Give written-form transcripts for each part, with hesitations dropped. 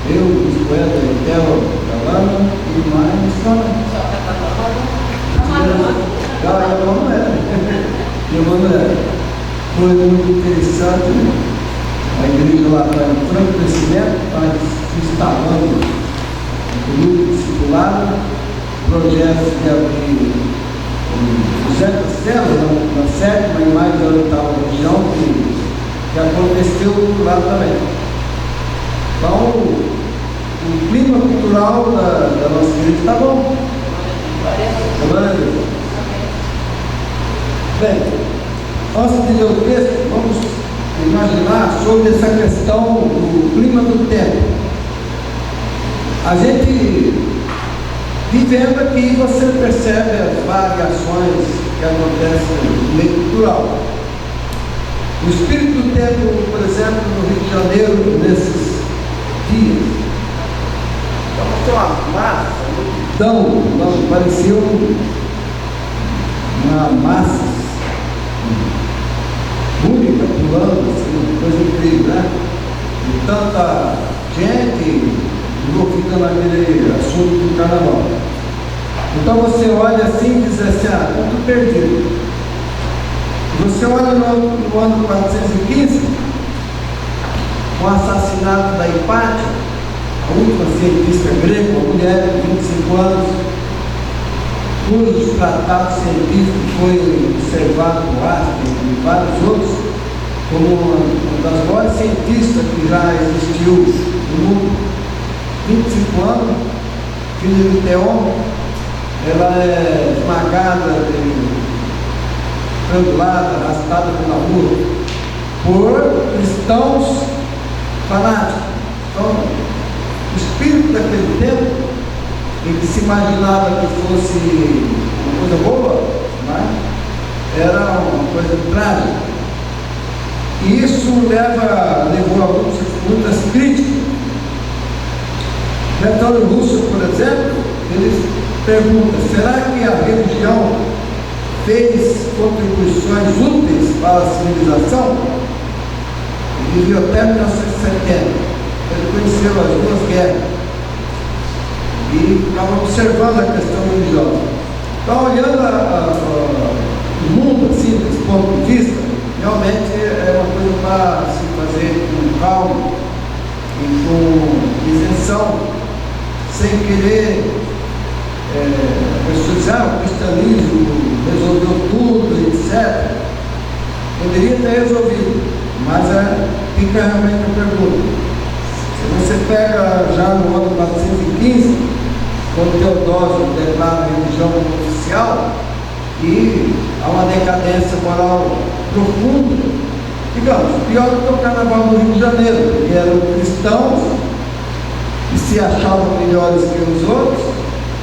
Eu, os poetas, Etel, Calama e mais só. E Emanuel. Foi muito interessante, né? A igreja lá está em franco crescimento, está se instalando um grupo discipulado, projetos de abrir certas células na sétima e mais da oitava região, que aconteceu lá também. Então, o clima cultural da nossa igreja está bom. Bem, antes de ler o texto, vamos imaginar sobre essa questão do clima do tempo. A gente, vivendo aqui, você percebe as variações que acontecem no meio cultural. O espírito do tempo, por exemplo, no Rio de Janeiro, nesses dias, uma massa, não, parecia uma massa única pulando, assim, coisa incrível, né? E tanta gente envolvida naquele assunto do carnaval. Então você olha assim e diz assim, estou perdido. Você olha no ano 415, o assassinato da Hipátia, a última cientista grega, uma mulher de 25 anos, cujos tratados científicos foi observado por Einstein e vários outros, como uma das maiores cientistas que já existiu no mundo. 25 anos, filha de Teon, ela é esmagada, estrangulada, arrastada pela rua, por cristãos fanáticos. Então, o espírito daquele tempo, em que se imaginava que fosse uma coisa boa, né? Era uma coisa trágica. E isso levou a muitas críticas. Bertrand Russell, por exemplo, ele pergunta: será que a religião fez contribuições úteis para a civilização? Ele viveu até 1970. Ele conheceu as duas guerras e estava observando a questão religiosa. Então, olhando o mundo assim, desse ponto de vista, realmente é uma coisa para se fazer com calma e com isenção, sem querer pessoas o cristianismo resolveu tudo, etc. Poderia ter resolvido, mas fica realmente a pergunta. Se você pega já no ano 415, quando Teodósio declara a religião oficial e há uma decadência moral profunda, digamos, pior do que o carnaval do Rio de Janeiro, que eram cristãos que se achavam melhores que os outros,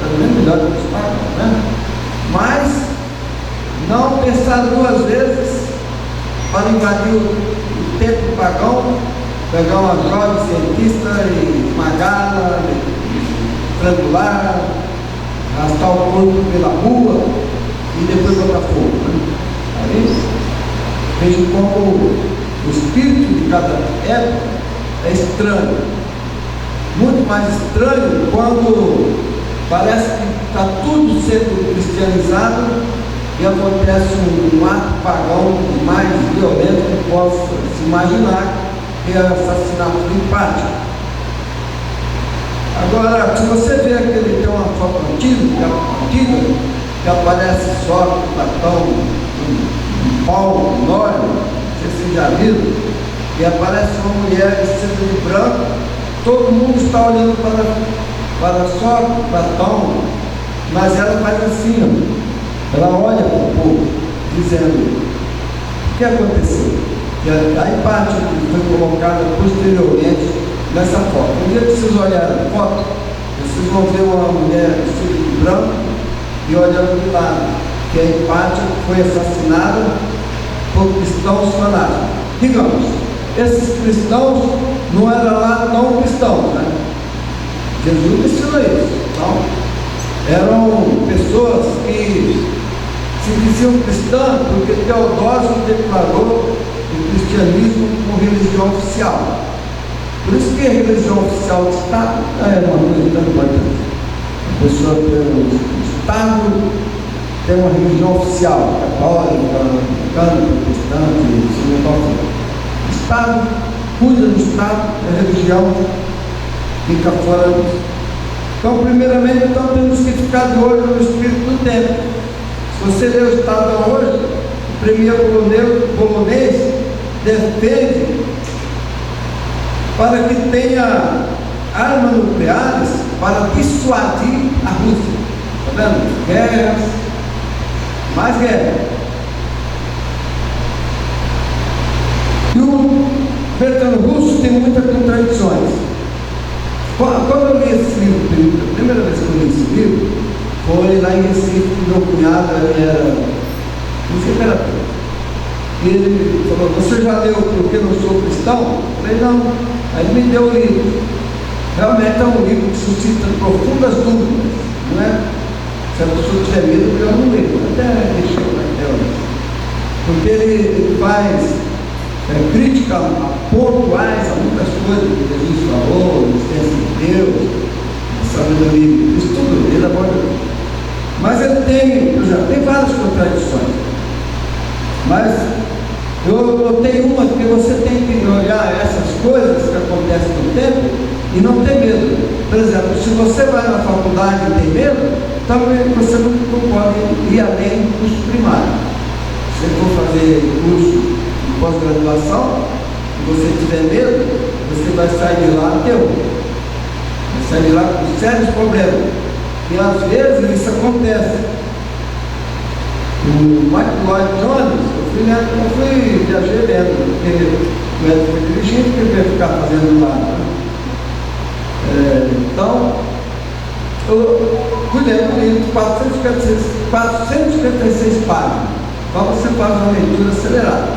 também melhores que os pagãos, né? Mas não pensaram duas vezes para invadir o templo pagão, pegar uma jovem cientista e esmagá-la, estrangular, arrastar o corpo pela rua e depois botar fogo. Né? Aí vejo como o espírito de cada época é estranho. Muito mais estranho quando parece que está tudo sendo cristianizado e acontece um ato pagão mais violento que possa se imaginar, que é o assassinato de Hipátia. Agora, se você vê aquele, tem uma foto antiga, que aparece só Platão, Paulo, Nório, não sei se vocês já viram, e aparece uma mulher vestida de branco, todo mundo está olhando para só Platão, mas ela faz assim, ela olha para o povo, dizendo: o que aconteceu? E a Hipátia que foi colocada posteriormente nessa foto. Um dia que vocês olharem a foto, vocês vão ver uma mulher vestida de branco e olhando de lado, que a Hipátia foi assassinada por cristãos fanáticos. Digamos, esses cristãos não eram lá tão cristãos, né? Jesus ensinou isso. Então, eram pessoas que se diziam cristãs porque Teodósio declarou o cristianismo como religião oficial. Por isso que a religião oficial do Estado é uma coisa tão importante. A pessoa tem um Estado, tem uma religião oficial, católica, anglicana, protestante, esse negócio. O Estado cuida do Estado, a religião fica fora disso. Então, primeiramente, temos que ficar de olho no espírito do tempo. Se você ler o Estadão hoje, o premier polonês defende para que tenha armas nucleares para dissuadir a Rússia. Está vendo? Guerras, mais guerra. E o governo russo tem muitas contradições. Quando eu li esse livro, a primeira vez que eu li esse livro, foi lá em Recife, meu cunhado era imperador. E ele falou: você já leu Porque Não Sou Cristão? Eu falei: não. Aí ele me deu o livro. Realmente é um livro que suscita profundas dúvidas, não é? Se a pessoa tiver medo, melhor não ler, até deixar na tela. Porque ele faz crítica pontuais a muitas coisas que Jesus falou, a existência de Deus, a sabedoria, isso tudo, ele aborda. Mas ele tem, por exemplo, tem várias contradições. Mas eu notei uma que você tem que olhar essas coisas que acontecem no tempo e não ter medo. Por exemplo, se você vai na faculdade e tem medo, talvez você não pode ir além do curso primário. Se você for fazer curso de pós-graduação e você tiver medo, você vai sair de lá ateu. Vai sair de lá com sérios problemas. E às vezes isso acontece. O Michael Lloyd Jones, eu viajei lendo, porque o médico foi dirigente, que ele ia ficar fazendo lá. Então, eu fui lendo o livro, 456 páginas. Então você faz uma leitura acelerada.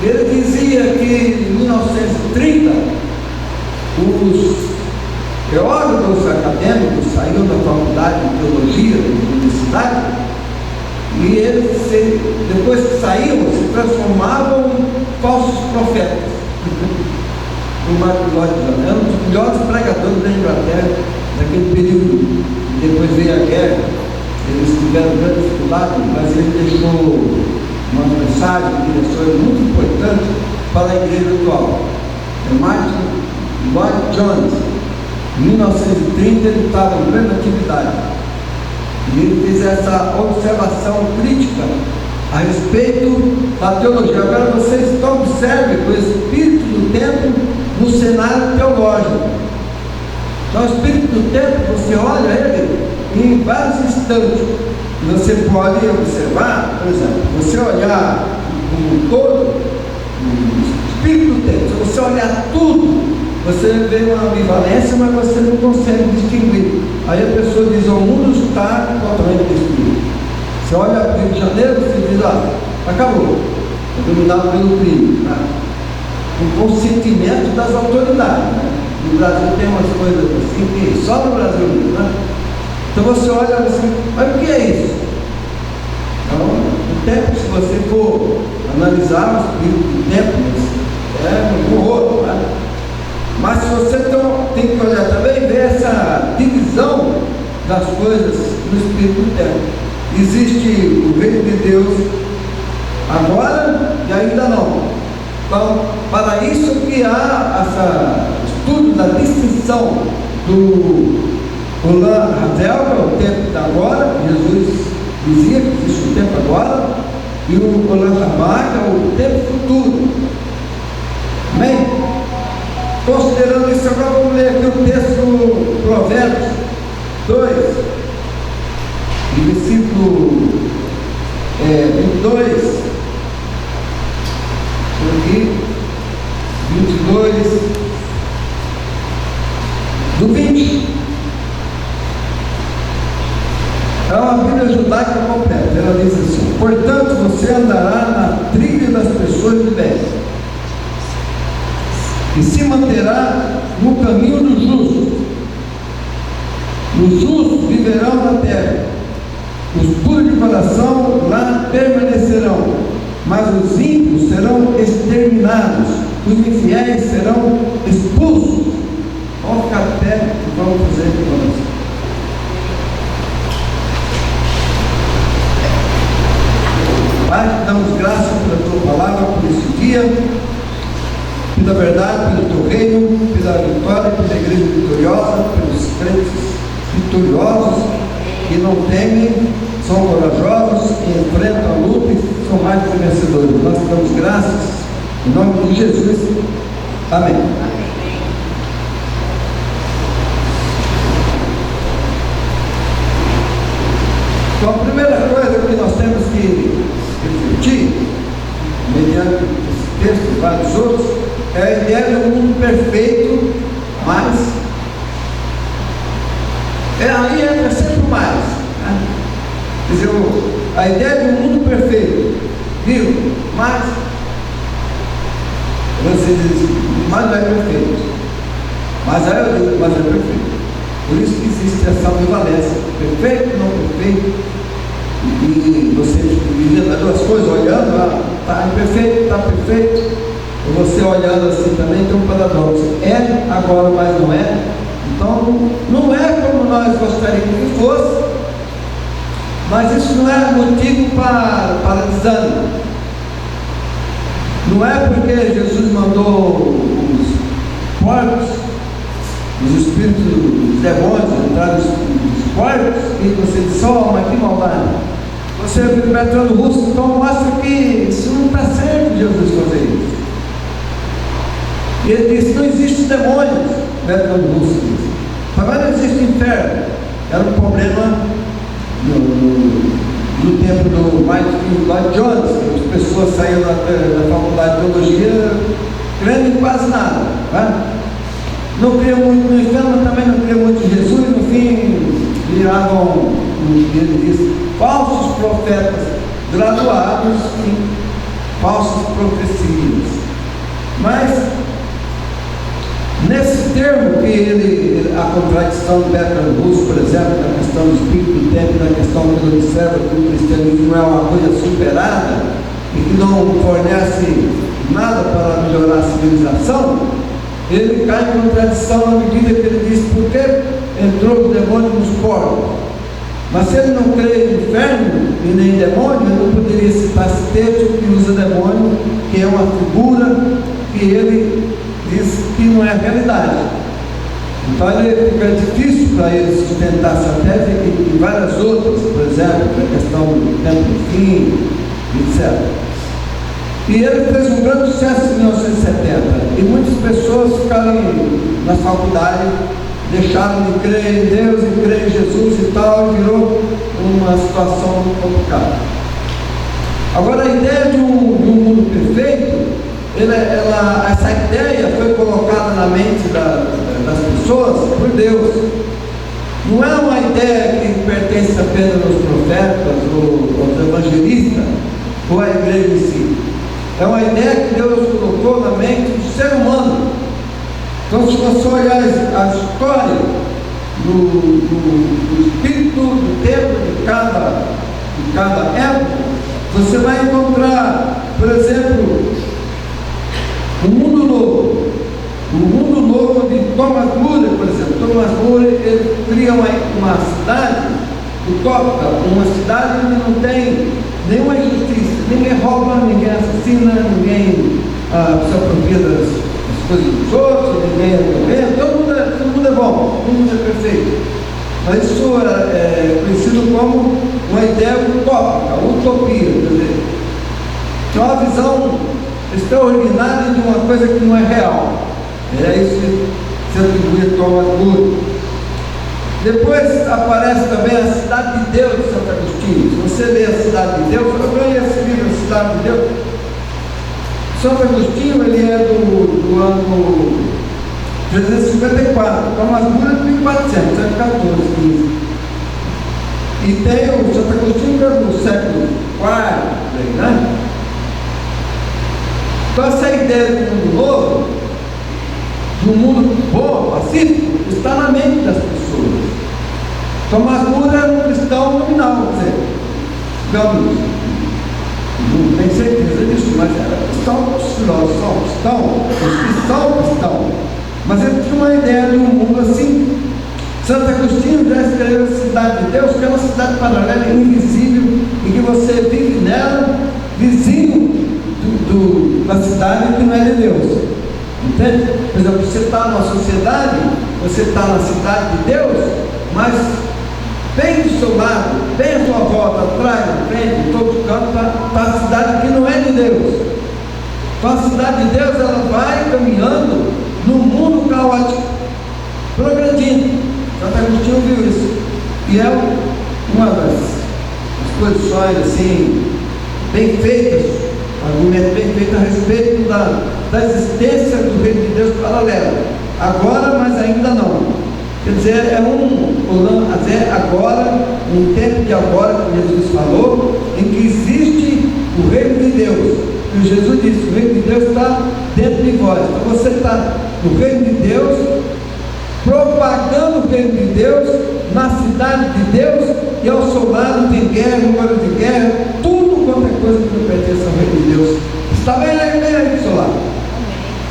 Ele dizia que em 1930, os teólogos acadêmicos saíram da faculdade de teologia da universidade e eles, depois que saíam, se transformavam em falsos profetas. O Michael Lloyd Jones era um dos melhores pregadores da Inglaterra naquele período. E depois veio a guerra, eles tiveram grande dificuldade, mas ele deixou uma mensagem, direções muito importante para a igreja atual. Michael Lloyd Jones, em 1930, ele estava em plena atividade. E ele fez essa observação crítica a respeito da teologia. Agora vocês observem o espírito do tempo no cenário teológico. Então, o espírito do tempo, você olha ele em vários instantes. Você pode observar, por exemplo, você olhar como um todo, o espírito do tempo, se você olhar tudo, você vê uma ambivalência, mas você não consegue distinguir. Aí a pessoa diz: o mundo está totalmente destruído. Você olha para o Rio de Janeiro, você diz: acabou, é dominado pelo crime, né? O consentimento das autoridades, né? No Brasil tem umas coisas assim que só no Brasil, né? Então você olha assim: mas o que é isso? Então, o tempo, se você for analisar o espírito do tempo, é um horror, né? Mas se você tem que olhar também e ver essa divisão das coisas no espírito do tempo. Existe o reino de Deus agora e ainda não. Então, para isso que há esse estudo da distinção do Olam Hazel, que é o tempo da agora. Jesus dizia que existe o tempo agora, e o Olam Haba, que é o tempo futuro. Amém? Considerando isso, agora vamos ler aqui o texto do Provérbios 2, versículo 22, aqui, 22, do 20. É uma Bíblia judaica completa. Ela diz assim: portanto, você andará na trilha das pessoas de bem, e se manterá no caminho do justo. Os justos viverão na terra, os puros de coração lá permanecerão, mas os ímpios serão exterminados. os infiéis serão expulsos. Vamos ficar de pé e vamos fazer aqui para nós. Pai, te damos graças pela tua palavra, por esse dia, pela verdade, pelo teu reino, pela vitória, pela igreja vitoriosa, pelos crentes vitoriosos que não temem, são corajosos, que enfrentam a luta e são mais que vencedores. Nós te damos graças em nome de Jesus. Amém. Então, a primeira coisa que nós temos que refletir, mediante esse texto e vários outros, é a ideia de um mundo perfeito, mas aí entra sempre mais, né? Quer dizer, a ideia de um mundo perfeito, viu? Mas você diz, mas não é perfeito. Mas aí eu digo, mas é perfeito. Por isso que existe essa ambivalência, perfeito, não perfeito. E você vivendo as duas coisas, olhando, está imperfeito, está perfeito. E você olhando assim também tem um paradoxo. É agora, mas não é. Então, não é como nós gostaríamos que fosse, mas isso não é motivo para desânimo. Não é porque Jesus mandou os porcos, os espíritos, os demônios entrar nos porcos, e você diz, mas que maldade. Você vive Bertrand Russell, então mostra que isso não está certo, Jesus fazer isso. E ele disse, não existe demônios, Bertrand Russell disse. Também não existe inferno. Era um problema no tempo do Michael Lloyd Jones, que as pessoas saíram da faculdade de teologia crendo em quase nada, né? Não criam muito no inferno, mas também não criam muito em Jesus, e no fim viravam, ele disse, falsos profetas graduados em falsas profecias. Mas nesse termo que a contradição do Bertrand Russell, por exemplo, na questão do espírito do tempo, na questão que ele observa que o cristianismo não é uma coisa superada e que não fornece nada para melhorar a civilização, ele cai em contradição na medida que ele diz, por que entrou o demônio nos porcos? Mas se ele não crê em inferno e nem em demônio, ele não poderia citar esse texto que usa demônio, que é uma figura que ele diz que não é a realidade. Então fica difícil para ele sustentar essa tese e várias outras, por exemplo, a questão do tempo do fim, etc. E ele fez um grande sucesso em 1970, e muitas pessoas ficaram na faculdade, deixaram de crer em Deus e crer em Jesus e tal, e virou uma situação muito complicada. Agora, a ideia de um mundo perfeito, essa ideia foi colocada na mente das pessoas por Deus. Não é uma ideia que pertence apenas aos profetas, ou aos evangelistas, ou à igreja em si. É uma ideia que Deus colocou na mente do ser humano. Então, se você olhar a história do espírito, do tempo de cada época, você vai encontrar, por exemplo, o mundo novo. O mundo novo de Thomas More, por exemplo. Thomas More, ele cria uma cidade utópica, uma cidade onde não tem nenhuma injustiça, ninguém rouba, ninguém assassina, ninguém se apropria das coisas dos outros, ninguém é violento, todo mundo é bom, todo mundo é perfeito. Mas isso é conhecido como uma ideia utópica, utopia, quer dizer, é uma visão extraordinária de uma coisa que não é real. É isso que se atribui a Thomas More. Depois aparece também a Cidade de Deus de Santo Agostinho. Se você lê a Cidade de Deus, eu ganhei esse livro, a Cidade de Deus. Santo Agostinho, ele é do ano 354, Thomas More é de 1400, século 14, 15. E tem o Santo Agostinho que é do século IV, né? Então essa ideia do mundo novo, de um mundo bom, pacífico, está na mente das pessoas. Thomas More era um cristão nominal, quer dizer, digamos, não tenho certeza disso, mas era os filósofos cristãos, mas ele tinha uma ideia de um mundo assim. Santo Agostinho já escreveu a cidade de Deus, que é uma cidade paralela, invisível, e que você vive nela, vizinho da cidade que não é de Deus. Entende? Por exemplo, você está numa sociedade, você está na cidade de Deus, mas bem do seu lado, bem à sua volta, atrás, na frente, em todo canto, está a cidade que não é de Deus. Então a cidade de Deus, ela vai caminhando no mundo caótico, progredindo. Santo Agostinho viu isso. E é uma das exposições assim, bem feitas, argumento bem feito a respeito da existência do reino de Deus paralelo. Agora, mas ainda não. Quer dizer, é agora, um tempo de agora, que Jesus falou, em que existe o reino de Deus. E Jesus disse: o reino de Deus está dentro de vós. Então você está no reino de Deus, propagando o reino de Deus, na cidade de Deus, e ao seu lado tem guerra, número de guerra, tudo quanto é coisa que não pertence ao reino de Deus. Está bem aí do seu lado.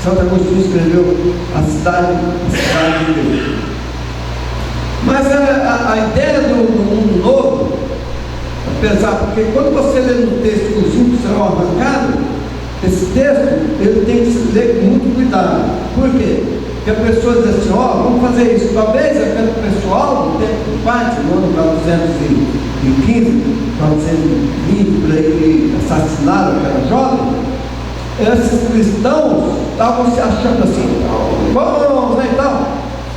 Santo Agostinho escreveu a cidade de Deus. Mas a ideia do mundo novo, apesar, porque quando você lê no texto que os juntos serão arrancados, esse texto ele tem que se ler com muito cuidado. Por quê? Porque a pessoa diz assim: vamos fazer isso. Talvez aquele pessoal do tempo do Pátio, no ano 415, 420, por aí, que assassinaram aquela jovem, esses cristãos estavam se achando assim, bons, né, então,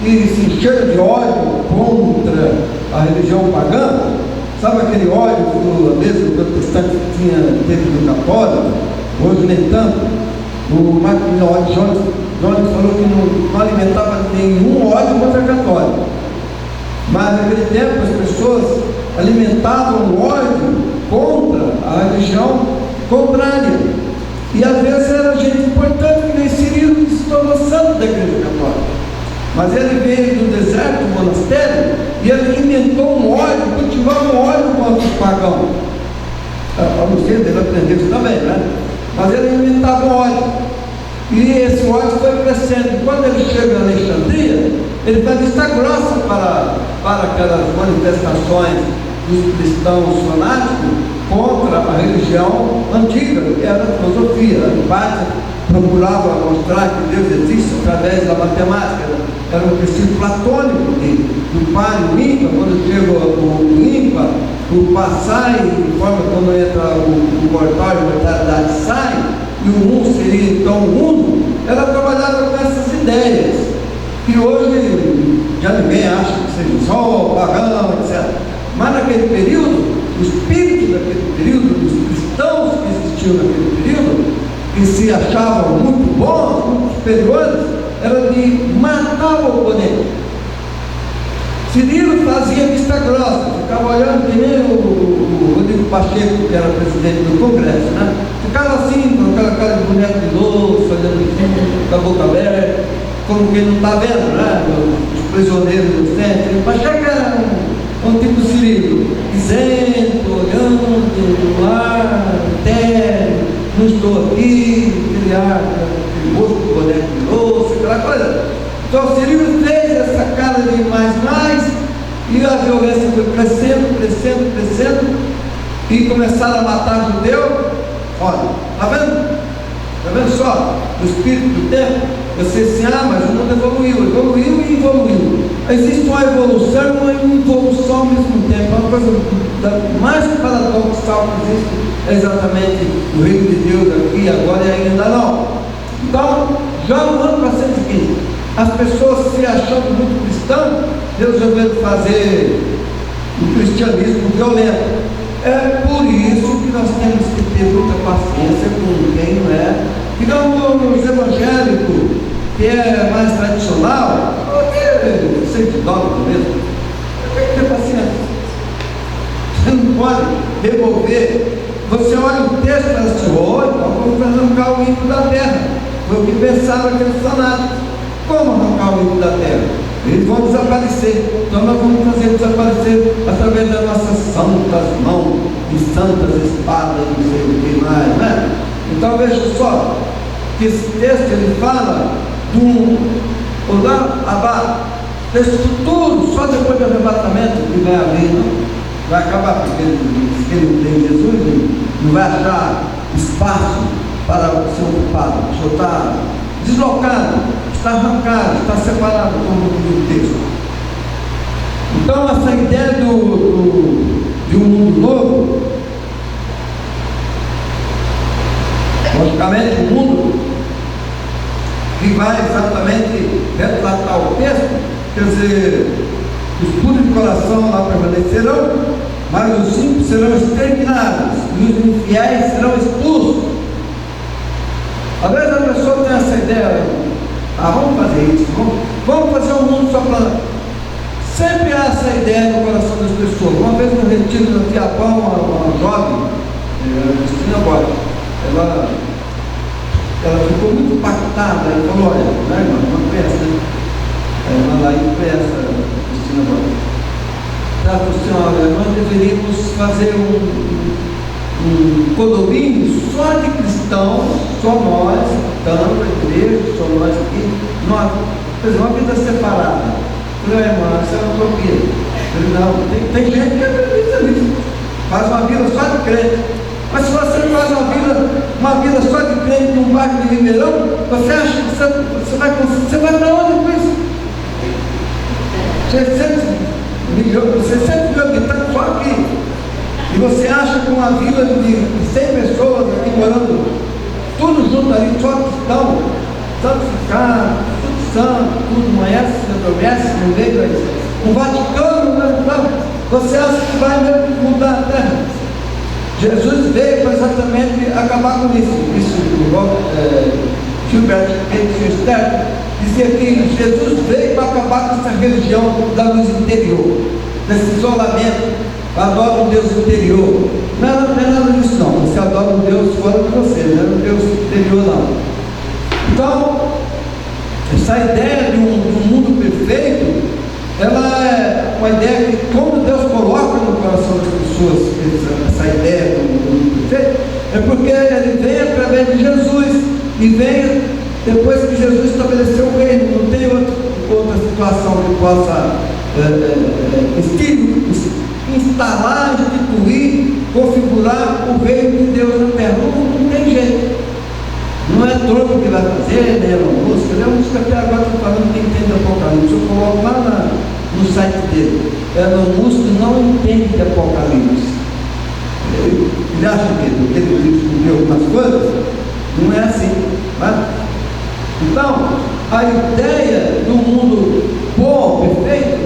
e se encheram de ódio contra a religião pagã. Sabe aquele ódio do mesmo protestante que teve no católico? Hoje nem tanto. O Martin Jones falou que não alimentava nenhum ódio contra a católica, mas naquele tempo as pessoas alimentavam ódio contra a religião contrária, e às vezes era gente importante, que nem Cirilo, que se tornou santo da igreja católica. Mas ele veio do deserto, do monastério, e ele alimentou um ódio, cultivava um ódio contra os pagãos. A Lucia dele aprendeu isso também, né? Mas ele alimentava um ódio. E esse ódio foi crescendo. E quando ele chega na Alexandria, ele faz vista grossa para aquelas manifestações dos cristãos fanáticos contra a religião antiga, que era a filosofia. A Hipátia procurava mostrar que Deus existe através da matemática. Era um princípio platônico do par e o ímpar. Quando chega o ímpar, o passar, de forma quando entra o mortal e a mortalidade sai, e o seria então o mundo. Ela trabalhava com essas ideias, que hoje já ninguém acha que seja só pagão, etc. Mas naquele período, o espírito daquele período, dos cristãos que existiam naquele período, que se achavam muito bons, muito superiores, era de matar o oponente. Cirilo fazia vista grossa, ficava olhando que nem o Rodrigo Pacheco, que era presidente do Congresso, né? Ficava assim, com aquela cara de boneco de louça, olhando assim, com a boca aberta, como quem não está vendo, né? Os prisioneiros do centro. Pacheco era um tipo Cirilo, isento, olhando no ar, até não estou aqui, aquele rosto de boneco de louça, aquela coisa. Então o Cirilo fez essa cara de mais, e a violência foi crescendo, e começaram a matar judeu. Olha, está vendo só? O espírito do tempo, você diz assim: mas o mundo evoluiu. Existe uma evolução e uma involução ao mesmo tempo. Uma coisa mais paradoxal que existe é exatamente o reino de Deus aqui, agora e ainda não. Então, já no ano 415, as pessoas se achando muito cristãs, resolveram fazer o cristianismo violento. É por isso que nós temos que ter muita paciência com quem não é. Digamos, os evangélicos, que é mais tradicional, até sentidoso mesmo, tem que ter paciência. Você não pode remover. Você olha o texto e fala assim: então vamos arrancar o ímpio da terra. Foi o que pensaram aqueles fanáticos. Como arrancar o ímpio da terra? Eles vão desaparecer. Então nós vamos fazer desaparecer através das nossas santas mãos e santas espadas, não sei o que mais, né? Então veja só, que esse texto ele fala de um Olam Abá, texto futuro, só depois do arrebatamento que vai abrir, não vai acabar, porque ele tem Jesus, não vai achar espaço para ser ocupado, o senhor está deslocado, está arrancado, está separado, como diz o texto. Então essa ideia de um mundo novo, logicamente um mundo que vai exatamente retratar o texto, quer dizer, os puros de coração lá permanecerão, mas os simples serão exterminados e os infiéis serão expulsos. Às vezes a pessoa tem essa ideia, vamos fazer isso, vamos fazer um mundo só para... Sempre há essa ideia no coração das pessoas. Uma vez no retiro no Japão, uma jovem, Cristina Borges, ela ficou muito impactada e falou, olha, né, irmã, uma peça, ela lá conhece a Cristina Borges. Ela falou assim, olha, nós deveríamos fazer um condomínio só de cristãos, só nós, estamos na igreja, só nós aqui, nós, quer dizer, uma vida separada. Eu falei, irmã, isso é uma utopia. Eu falei, não, tem gente que acredita nisso, faz uma vida só de crente. Mas se você faz uma vida só de crente num bairro de Ribeirão, você acha que você vai para onde com isso? 600 mil habitantes só aqui. E você acha que uma vila de 100 pessoas aqui morando, tudo junto ali, só cristão, santificado, tudo santo, tudo conhece, adormece, no meio, o Vaticano, né? Você acha que vai mesmo mudar a terra? Jesus veio para exatamente acabar com isso. Isso, Gilbert Kettler dizia que Jesus veio para acabar com essa religião da luz interior, desse isolamento. Adora um Deus interior. Não é nada disso não. Você adora um Deus fora de você, não é um Deus interior não. Então, essa ideia de um mundo perfeito, ela é uma ideia que, como Deus coloca no coração das pessoas essa ideia do mundo perfeito, é porque ele vem através de Jesus e vem depois que Jesus estabeleceu o reino. Não tem outra situação que possa instalar, instituir, configurar o reino de Deus na terra. Não tem jeito. Não é troco que vai fazer, nem Elon Musk. Elon Musk até agora está falando que entende Apocalipse. Eu coloco lá no site dele. Elon Musk não entende de Apocalipse. Ele acha que ele descobriu algumas coisas? Não é assim. Tá? Então, a ideia do mundo bom, perfeito,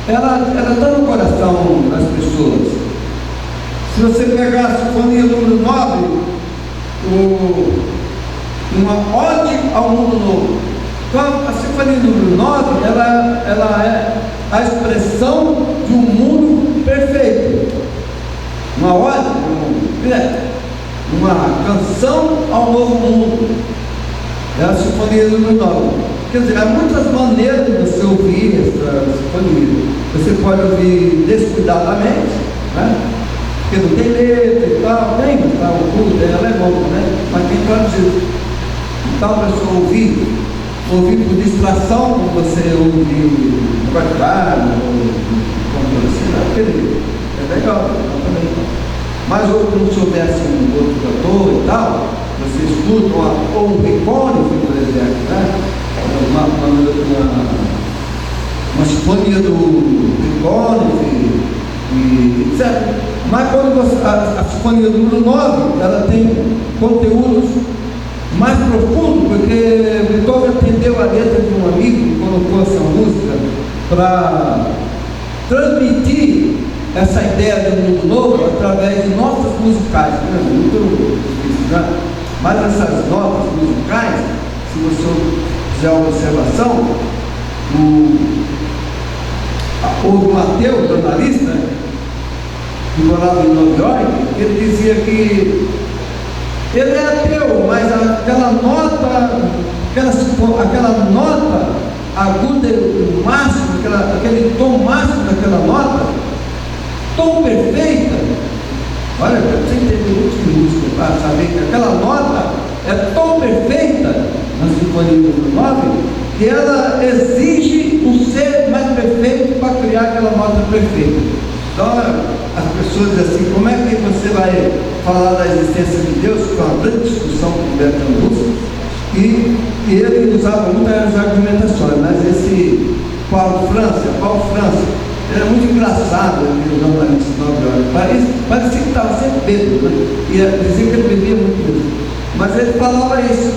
ela está no coração das pessoas. Se você pegar a Sinfonia número 9, uma ode ao mundo novo. Então, a Sinfonia número 9, ela é a expressão de um mundo perfeito. Uma ode, uma canção ao novo mundo. É a Sinfonia número 9. Quer dizer, há muitas maneiras de você ouvir essa sinfonia. Você pode ouvir descuidadamente, né? Porque não tem letra e tal, tem, tá, o culto ela é bom, né? Mas quem traduziu? Então a pessoa ouvir por distração, como você ouvir no quarto, ou assim, é legal também. Mas ou como se houvesse um outro cantor e tal, você escuta ou um recônico, por exemplo, né? Uma sinfonia do recônico e etc. Mas quando a sinfonia número 9, ela tem conteúdos mais profundos, porque Beethoven atendeu a letra de um amigo que colocou essa música para transmitir essa ideia de um mundo novo através de notas musicais. Muito difícil, né? Mas essas notas musicais, se você fizer uma observação, o Mateus, jornalista, que morava em Nova York, ele dizia que ele é ateu, mas aquela nota aguda, o máximo, aquele tom máximo daquela nota, tão perfeita, Olha, você entender muitos minutos para saber que aquela nota é tão perfeita na Sinfonia número 9 que ela exige um ser mais perfeito para criar aquela nota perfeita. Então, as pessoas dizem assim: como é que você vai falar da existência de Deus? Que é uma grande discussão com Bertrand Russell, e ele usava muitas argumentações, mas esse Paulo França, ele é muito engraçado, aquele jornalista de 9 horas. Parecia que estava sempre bêbado, né? E dizia que ele bebia muito mesmo. Mas ele falava isso.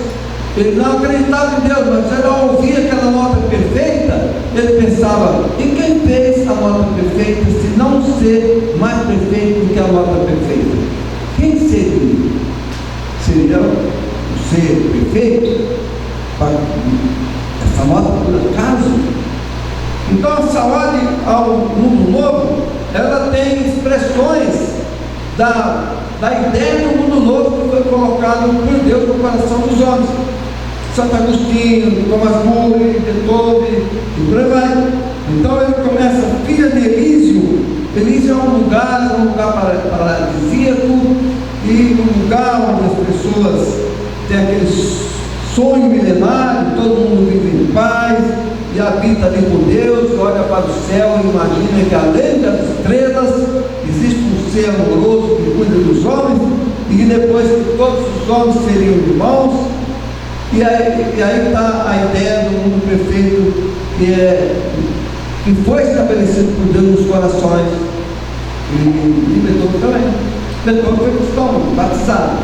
Ele não acreditava em Deus, mas ele, ao ouvir aquela nota perfeita, ele pensava: e quem fez a nota perfeita, se não ser mais perfeito do que a nota perfeita? Quem seria? Seria o ser perfeito? Essa nota, por acaso? Então, essa ode ao mundo novo, ela tem expressões da ideia do mundo novo que foi colocado por Deus no coração dos homens. Santo Agostinho, Tomás More, Beethoven, e por aí vai. Então ele começa: filha de Elísio. Elísio é um lugar paradisíaco, e um lugar onde as pessoas têm aquele sonho milenário, todo mundo vive em paz, e habita ali com Deus, olha para o céu e imagina que além das estrelas existe um ser amoroso que cuida dos homens, e que depois que todos os homens seriam irmãos. E aí está a ideia do mundo perfeito que foi estabelecido por Deus nos corações. E Beethoven também. Beethoven foi cristão, batizado.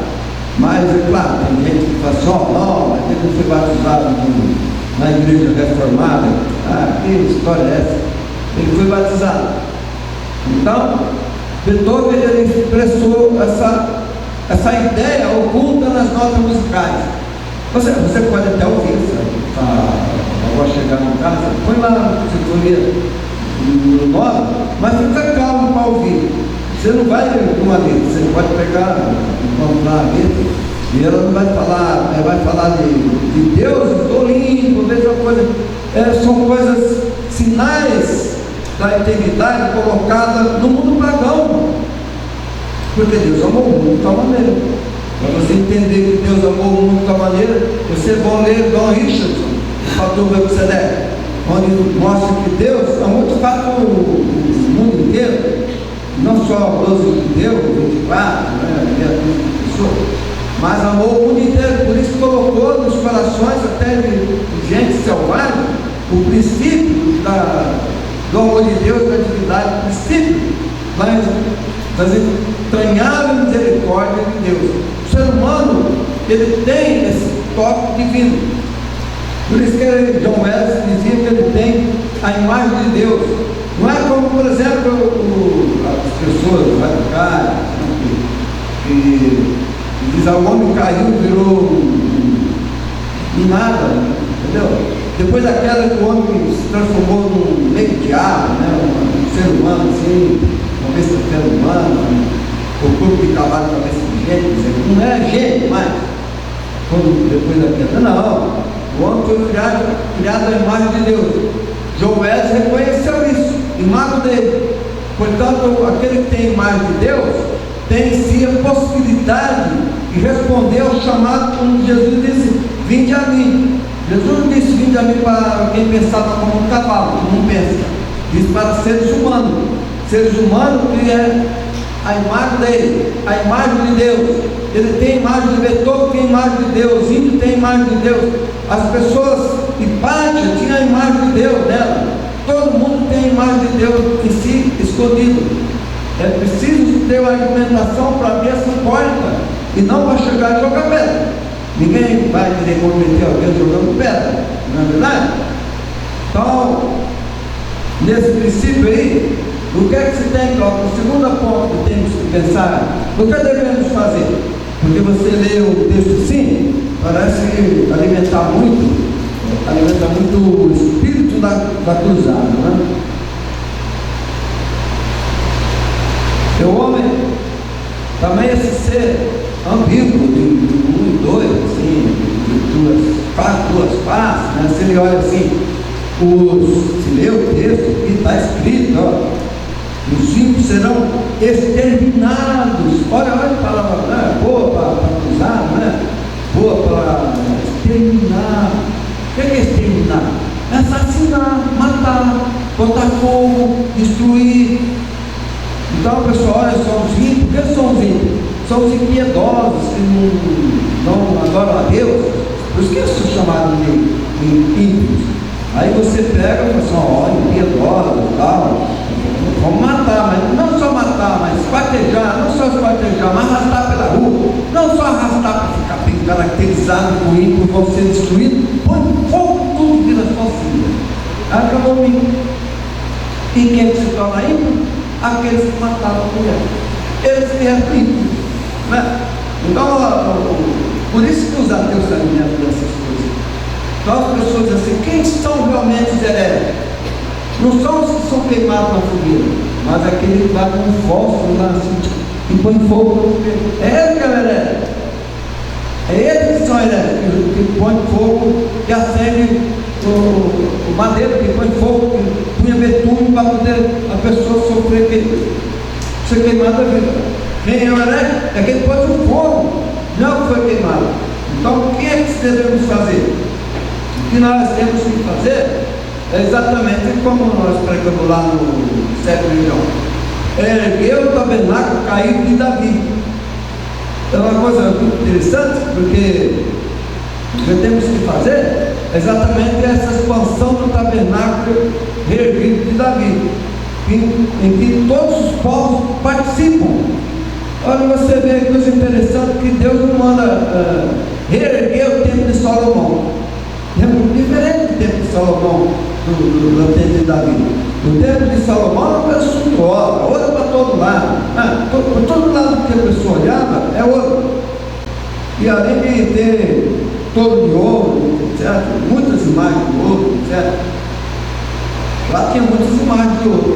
Mas, é claro, tem gente que fala assim: não, mas ele não foi batizado na igreja reformada. Que história é essa? Ele foi batizado. Então, Beethoven ele expressou essa ideia oculta nas notas musicais. Você pode até ouvir, agora chegar em casa, põe lá na Sinfonia número 9, mas fica calmo para ouvir. Você não vai uma letra, você pode pegar, encontrar a letra, e ela não vai falar, ela vai falar de Deus, estou limpo, mesma coisa. São coisas, sinais da eternidade colocada no mundo pagão, porque Deus amou o mundo de tal maneira. Para você entender que Deus amou o mundo de tal maneira, vocês vão ler Don Richardson, o Fator Melquisedeque, onde mostra que Deus amou de fato o mundo inteiro, não só a 12 de Deus, 24, mas amou o mundo inteiro. Por isso colocou nos corações até de gente selvagem o princípio do amor de Deus, da divindade, o princípio das entranháveis misericórdias de Deus. O ser humano, ele tem esse toque divino. Por isso que John Wesley dizia que ele tem a imagem de Deus. Não é como, por exemplo, as pessoas radicais que diz: o homem caiu, virou nada, entendeu? Depois da queda que o homem se transformou num meio diabo, um ser humano assim, cabeça de ser humano, o corpo de cavalo, cabeça de gente, não é gente mais, depois da queda, não. O homem foi criado à imagem de Deus. John Wesley reconheceu isso, imagem dele. Portanto, aquele que tem a imagem de Deus tem em si a possibilidade de responder ao chamado, como Jesus disse: vinde a mim. Jesus não disse: vinde a mim para quem pensava como um cavalo, que não pensa. Diz para seres humanos que é a imagem dele, a imagem de Deus. Ele tem a imagem de Beethoven, tem a imagem de Deus, Índio tem a imagem de Deus. As pessoas, Hipátia tinha a imagem de Deus nela. Todo mundo tem a imagem de Deus em si, escondido. É preciso ter uma argumentação para abrir essa porta, e não para chegar e jogar pedra. Ninguém vai querer comprometer alguém jogando pedra, não é verdade? Então, nesse princípio aí, o que é que se tem, o segundo ponto que temos que pensar, o que devemos fazer? Porque você lê o texto assim, parece alimentar muito o espírito da cruzada, né? O homem também esse ser ambíguo de 1 e 2, assim, de duas faces, né? Se ele olha assim, se lê o texto que está escrito, os ímpios ímpios serão exterminados. Olha a palavra, né? Boa para usar, né? Boa para exterminar. O que é exterminar? É assassinar, matar, botar fogo, destruir. Então, pessoal, olha só, os ímpios, o que são os ímpios? São os impiedosos que não adoram a Deus. Por isso que eles são chamados de ímpios. Aí você pega e fala assim, ó, impiedosos e tal, vamos matar, mas não só matar, mas esquartejar, não só esquartejar, mas arrastar pela rua, não só arrastar para ficar bem caracterizado com ímpio, vão ser destruídos, põe fogo tudo que nas suas filhas. Acabou o ímpio. E quem se torna ímpio? Aqueles que mataram a mulher. Eles que eram ímpios, né? Então, por isso que os ateus se alimentam dessas coisas. Então as pessoas dizem assim, quem são realmente os heréticos? Não são os que são queimados na fogueira, mas aquele que vai com um fósforo lá assim, e põe fogo na fogueira. É ele que é o herético. É eles que são heréticos, que põe fogo, que acende o madeiro, que põe fogo, que punha betume para poder a pessoa sofrer ser queimada a vida. Quem é o herético? É quem pôs o fogo, não é o que foi queimado. Então o que é que devemos fazer? O que nós temos que fazer é exatamente como nós pregamos lá no século I. Erguer o tabernáculo caído de Davi. É uma coisa muito interessante, porque o que temos que fazer é exatamente essa expansão do tabernáculo reerguido de Davi, em que todos os povos participam. Olha, você vê que coisa interessante, que Deus não manda reerguer o templo de Salomão. É muito diferente do templo de Salomão, do templo de Davi. O templo de Salomão é uma coisa suntuosa, outra para todo lado. Por todo lado que a pessoa olhava, é outro. E além de ter todo de ouro, etc., muitas imagens de ouro, etc., lá tinha muitas imagens de ouro.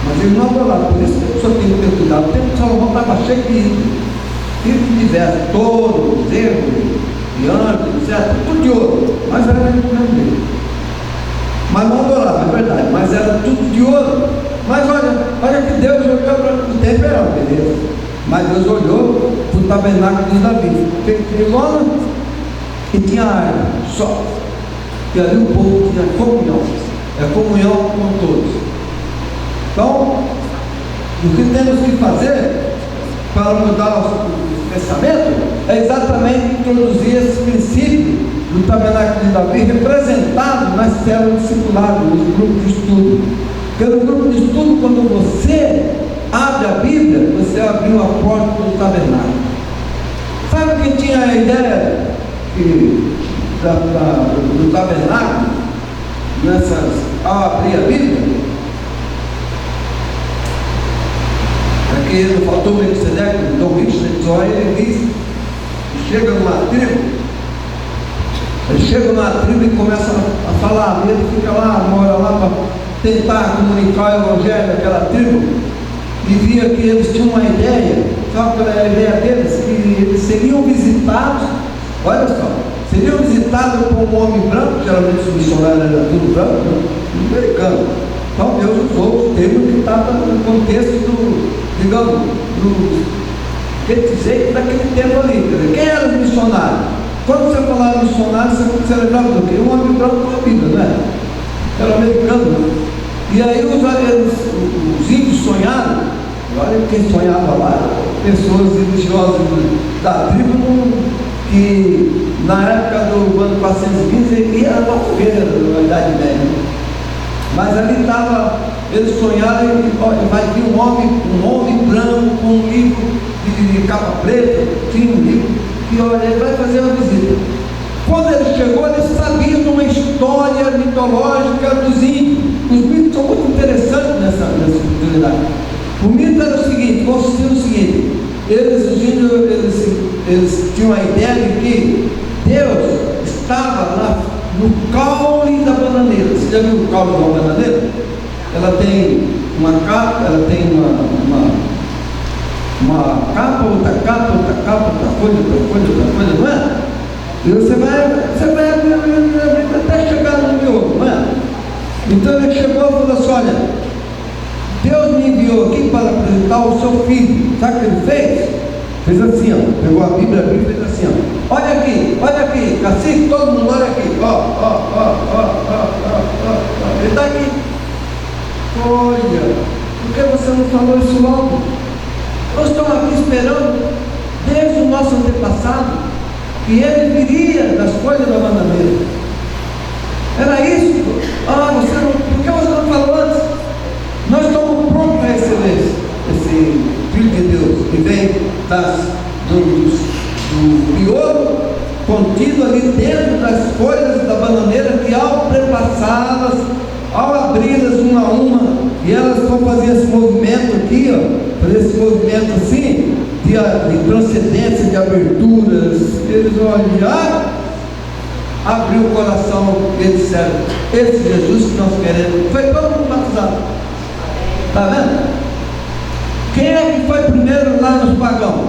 Mas ele não adorava, por isso que a pessoa tem que ter cuidado. O templo de Salomão estava cheio de itens diversos, touro, zebro, etc., tudo de ouro, mas era do mesmo jeito. Mas não adorava, é verdade, mas era tudo de ouro. Mas olha que Deus olhou para o templo, era beleza. Mas Deus olhou para o tabernáculo de Davi, que lona e tinha árvore só. E ali o povo tinha comunhão, comunhão com todos. Então, o que temos que fazer para mudar o pensamento é exatamente introduzir esse princípio do tabernáculo de Davi representado nas células discipulares, nos grupos de estudo. Porque no grupo de estudo, quando você abre a Bíblia, você abriu a porta do tabernáculo. Sabe quem tinha a ideia do tabernáculo ao abrir a Bíblia? Porque não faltou o Melquisedeque, o Dom Richard, ele diz, chega numa tribo e começa a falar, ele fica lá, mora lá para tentar comunicar o evangelho daquela tribo, e via que eles tinham uma ideia, sabe qual era a ideia deles? Que eles seriam visitados, olha só, seriam visitados por um homem branco, geralmente os missionários eram tudo branco, americano. Então Deus usou o termo que estava no contexto digamos, do daquele tempo ali. Quem era o missionário? Quando você falava missionário, você lembrava do quê? Um homem branco com a Bíblia, não é? Era americano, né? E aí os índios sonharam, olha quem sonhava lá, pessoas religiosas da tribo, que na época do ano 415 ia para a fogueira na Idade Média. Mas ali estava, eles sonharam e vai vir um homem branco com um livro de capa preta, tinha um livro, e olha, ele vai fazer uma visita. Quando ele chegou, ele sabia de uma história mitológica dos índios. Os mitos são muito interessantes nessa oportunidade. O mito era o seguinte, consistia no seguinte, os índios, eles tinham a ideia de que Deus estava no caule da bananeira. Você já viu o caule de uma bananeira? Ela tem uma capa, ela tem uma capa, outra folha, não é? E você vai até chegar no miolo, não é? Então ele chegou e falou assim, olha, Deus me enviou aqui para apresentar o seu filho. Sabe o que ele fez? Fez assim, ó, pegou a Bíblia e fez assim, ó. Olha aqui, cacique, todo mundo olha aqui, ele está aqui. Olha, por que você não falou isso logo? Nós estamos aqui esperando, desde o nosso antepassado, que ele viria das folhas da bananeira. Era isso. Por que você não falou antes? Nós estamos prontos para receber esse Filho de Deus, que vem do pior contido ali dentro das folhas da bananeira, que ao prepassá-las, ao abri-las uma a uma, e elas vão fazer esse movimento aqui, ó, fazer esse movimento assim, de transcendência, de aberturas, eles vão olhar, abrir o coração e eles disseram: esse Jesus que nós queremos. Foi todo mundo batizado. Está vendo? Quem é que foi primeiro lá nos pagãos?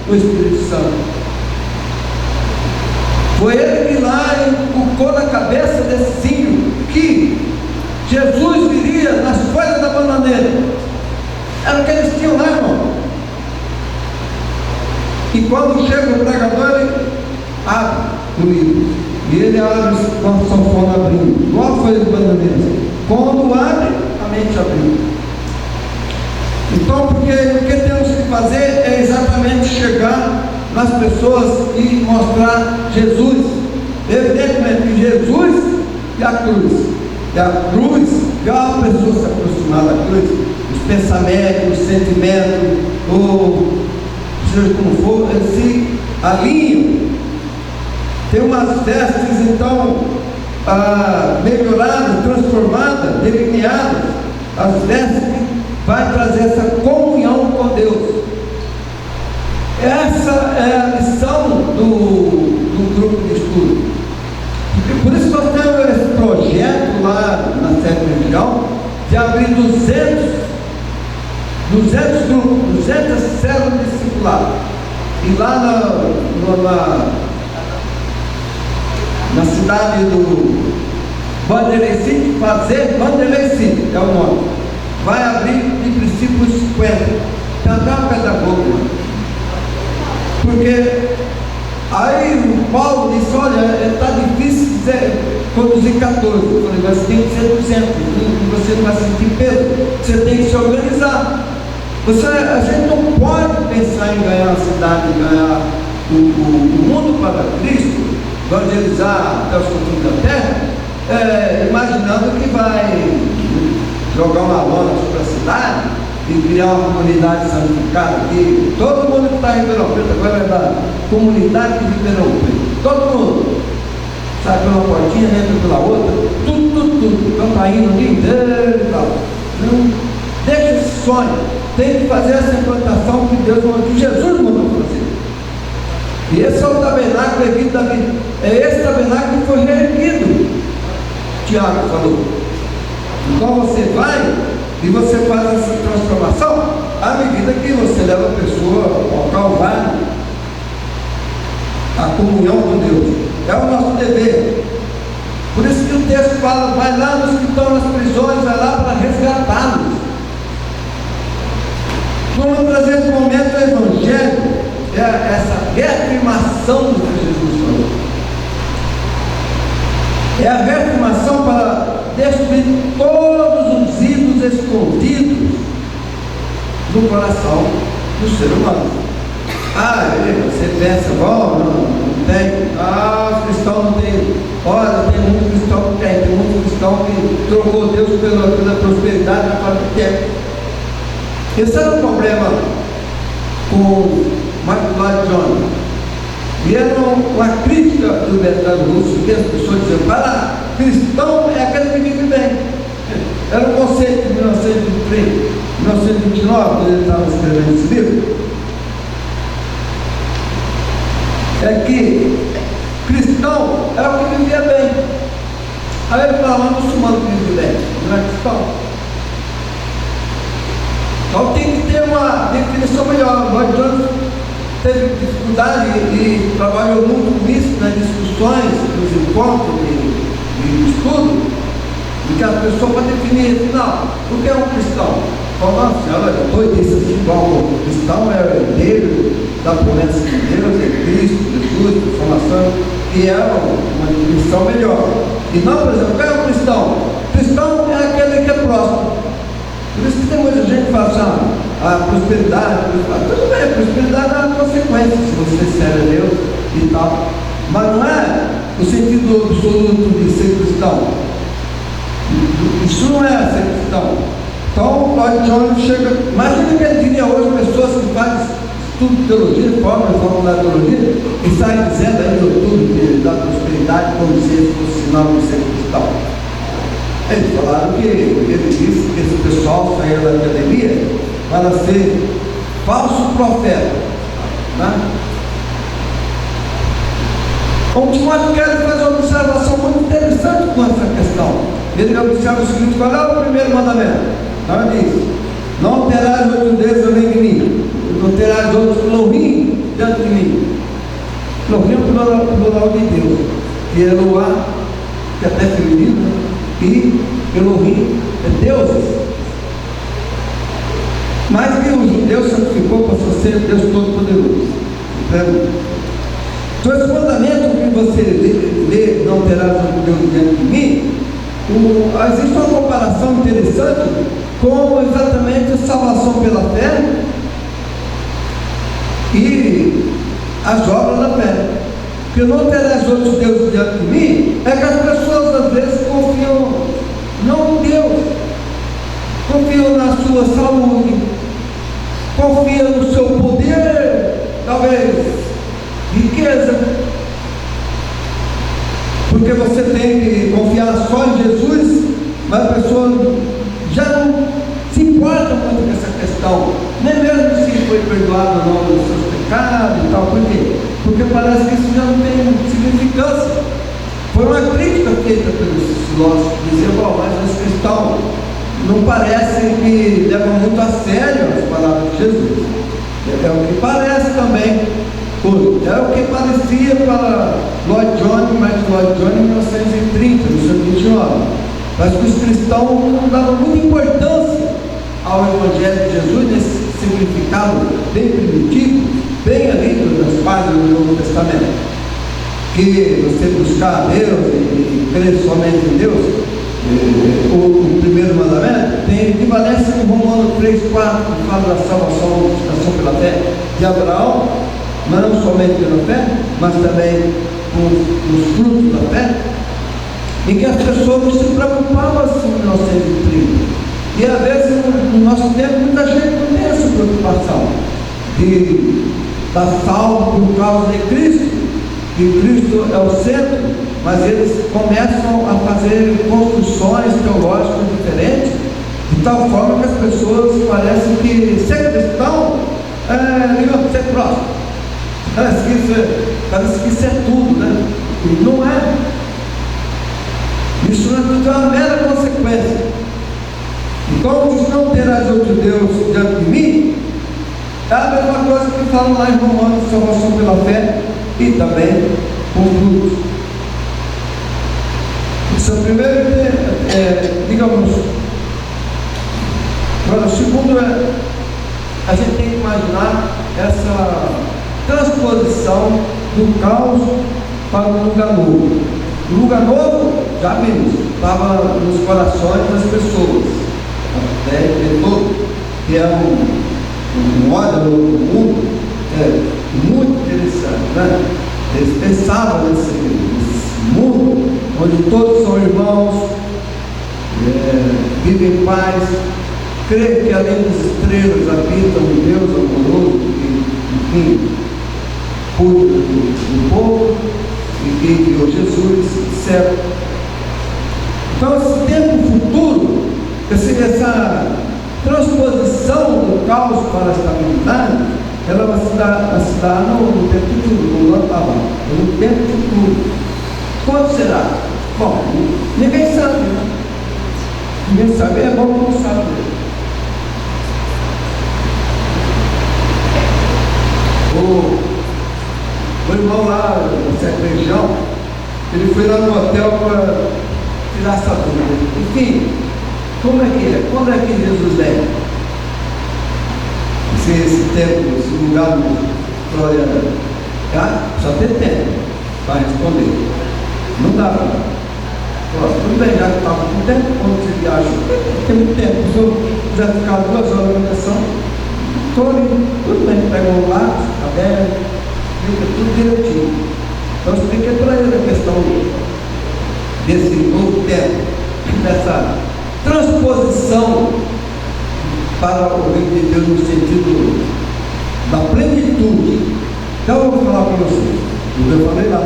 O Espírito Santo. Foi ele que lá inculcou na cabeça desse símbolo que Jesus viria nas folhas da bananeira. Era o que eles tinham lá, irmão. E quando chega o pregador, ele abre o livro. E ele abre com a sanfona abrindo. Igual a folha de bananeira. Quando abre, a mente abriu. Então, porque o que temos que fazer é exatamente chegar nas pessoas e mostrar Jesus. Evidentemente, Jesus e a cruz. E a cruz, que a pessoa se aproximar da cruz, os pensamentos, os sentimentos, ou seja como for, eles se alinham. Tem umas vestes, então, melhoradas, transformadas, delineadas, as vestes que vai trazer essa comunhão com Deus. Essa é a missão do grupo de estudo. Por isso nós temos esse projeto lá na sétima região de abrir 200 grupos, 200 células discipulares. E lá na cidade do Vanderlei City, Vanderlei City é o nome. Vai abrir de princípio 50. Cantar um pedagogo. Porque aí o Paulo disse: olha, está difícil conduzir 14. Eu falei: mas tem que ser 200. Você não vai sentir peso. Você tem que se organizar. A gente não pode pensar em ganhar a cidade, ganhar o mundo para Cristo, evangelizar até os confins da terra, imaginando que vai jogar uma lona sobre a cidade e criar uma comunidade santificada aqui. Todo mundo que está em Ribeirão Preto agora é da comunidade de Ribeirão Preto. Todo mundo sai pela portinha, entra pela outra, tudo. Campainha o dia inteiro e tal. Não deixa esse sonho. Tem que fazer essa implantação que Jesus mandou fazer. E esse é o tabernáculo erguido da vida. É esse tabernáculo que foi reerguido. Tiago falou. Então você vai e você faz essa transformação à medida que você leva a pessoa ao Calvário, a comunhão com Deus. É o nosso dever. Por isso que o texto fala: vai lá nos que estão nas prisões, vai lá para resgatá-los. Vamos trazer esse momento do Evangelho, essa reafirmação do que Jesus falou. É a reafirmação para destruir todos os ídolos escondidos no coração do ser humano. Você pensa: bom, não tem. Os cristãos não têm. Olha, tem muito cristão que tem muito cristão que trocou Deus pela prosperidade, para o que quer. Esse era o problema com Mark Lloyd Jones. E era uma crítica do mercado russo, que as pessoas diziam: para cristão é aquele que vive bem. Era o conceito de 1923, 1929, quando ele estava escrevendo esse livro. É que cristão é o que vivia bem. Aí ele falava: muçulmano que vive bem, não é cristão. Então tem que ter uma definição melhor. Lloyd Jones teve dificuldade e trabalhou muito com isso nas discussões, nos encontros de estudo, em que as pessoas vão definir, afinal, o que é um cristão? Como assim? Olha, doidice assim, igual o cristão é o herdeiro da promessa de Deus, é Cristo, Jesus, transformação, que é uma definição melhor. E não, por exemplo, qual é o cristão? Cristão é aquele que é próximo. Por isso que tem muita gente que fala assim, a prosperidade, tudo bem, a prosperidade é uma consequência, se você serve a Deus e tal. Mas não é o sentido absoluto de ser cristão. Isso não é ser cristão. Então, o Lloyd Jones chega, imagina que ele diria hoje pessoas que fazem estudo de teologia, formam de teologia, e saem dizendo aí no YouTube da prosperidade como se fosse sinal de ser cristão. Eles falaram que ele disse que esse pessoal saiu da academia para ser falso profeta. Né? O Timóteo Keller faz uma observação muito interessante com essa questão. Ele observa o seguinte: qual é o primeiro mandamento? Então ele diz: não terás outro Deus além de mim, não terás outro Elohim diante de mim. Elohim é o plural de Deus, que é Eloá, que é até feminino, né? E Elohim é deuses. Mas que o judeu santificou para ser Deus Todo-Poderoso. Então esse mandamento que você lê, não terás outro Deus diante de mim, existe uma comparação interessante com exatamente a salvação pela fé e as obras da fé. Porque não terás outros deuses diante de mim, é que as pessoas às vezes confiam não em Deus, confiam na sua saúde, confiam no seu poder, talvez riqueza, porque você tem que confiar só em Jesus, mas a pessoa já não se importa muito com essa questão, nem mesmo se foi perdoado ou não dos seus pecados e tal. Por quê? Porque parece que isso já não tem significância. Foi uma crítica feita pelos filósofos, dizer, bom, mas os cristãos não parecem que levam muito a sério as palavras de Jesus. É o que parece também. É o que parecia para Lloyd Jones, mas Lloyd Jones em 1930, no seu 29. Mas que os cristãos não davam muita importância ao Evangelho de Jesus, nesse significado bem primitivo, bem ali nas páginas do Novo Testamento. Que você buscar a Deus e crer somente em Deus, o primeiro mandamento, tem equivalência com Romanos 3, 4, que fala da salvação pela fé de Abraão, não somente pela fé, mas também com os frutos da fé, em que as pessoas não se preocupavam assim em 1930. E às vezes no nosso tempo muita gente não tem essa preocupação de estar salvo por causa de Cristo, que Cristo é o centro, mas eles começam a fazer construções teológicas diferentes, de tal forma que as pessoas parecem que ser cristão é ser próximo. Parece que isso é tudo, né? E não é. Isso não é tudo, é uma mera consequência. E como diz, não terás outro Deus diante de mim, é a mesma coisa que fala lá em Romanos, salvação pela fé e também com frutos. Isso é o primeiro, digamos. Agora, o segundo a gente tem que imaginar essa transposição do caos para um lugar novo. O lugar novo, já vimos, estava nos corações das pessoas, até de todo, que é um órgão do mundo, muito interessante, né? Eles pensavam nesse mundo onde todos são irmãos, vivem em paz, creem que além das estrelas habita um Deus amoroso que, enfim, cuida do povo e que enviou Jesus, etc. Então esse tempo futuro, essa transposição do caos para a estabilidade, ela vai se dar no tempo futuro, como nós falamos, no tempo futuro. Quando será? Bom, ninguém sabe, né? Ninguém sabe, é bom que não sabe. O irmão lá da certa região, ele foi lá no hotel para tirar essa dúvida. Enfim, como é que é? Quando é que Jesus vem? se esse tempo, esse lugar de glória, só tem tempo para responder. Não dá para. Tudo bem, já que estava com tempo, quando você viaja, tem muito tempo. Se eu quiser ficar 2 horas na ligação, estou ali, tudo bem, pega um lápis, caderno, fica tudo direitinho. Então eu expliquei para ele a questão desse novo tempo, dessa transposição para o reino de Deus no sentido da plenitude. Então eu vou falar para vocês, eu falei lá,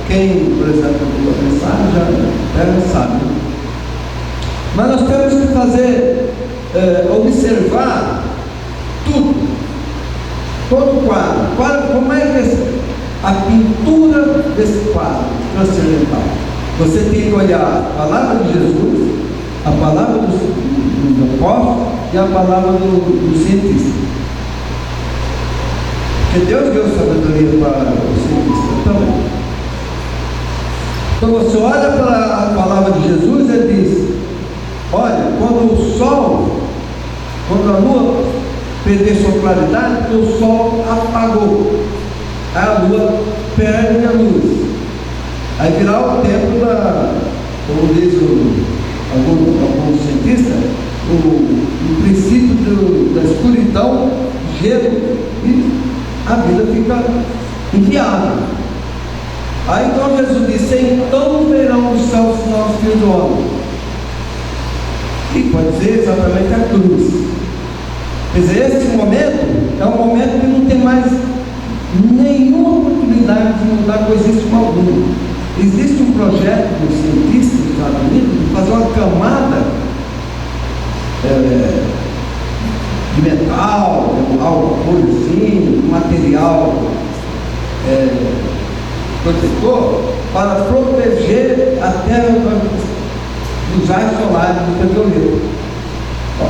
quem, por exemplo, viu a mensagem já sabe. Mas nós temos que fazer, observar tudo, todo o quadro, como é que a pintura desse quadro transcendental. Você tem que olhar a palavra de Jesus, a palavra do apóstolo e a palavra do cientista. Porque Deus deu sabedoria para o cientista também. Então você olha para a palavra de Jesus e diz: olha, quando o sol, quando a lua perder sua claridade, porque o sol apagou, a lua perde a luz. Aí virá o tempo como diz algum cientista, o princípio da escuridão, gelo, e a vida fica inviável. Aí então Jesus disse: então verão os céus os nossos filhos do homem. E pode ser exatamente a cruz. Quer dizer, esse momento é um momento que não tem mais nenhuma oportunidade de mudar coisíssima alguma. Existe um projeto dos cientistas dos Estados Unidos de fazer uma camada de metal, algo assim, material protetor, para proteger a Terra dos raios solares do petróleo.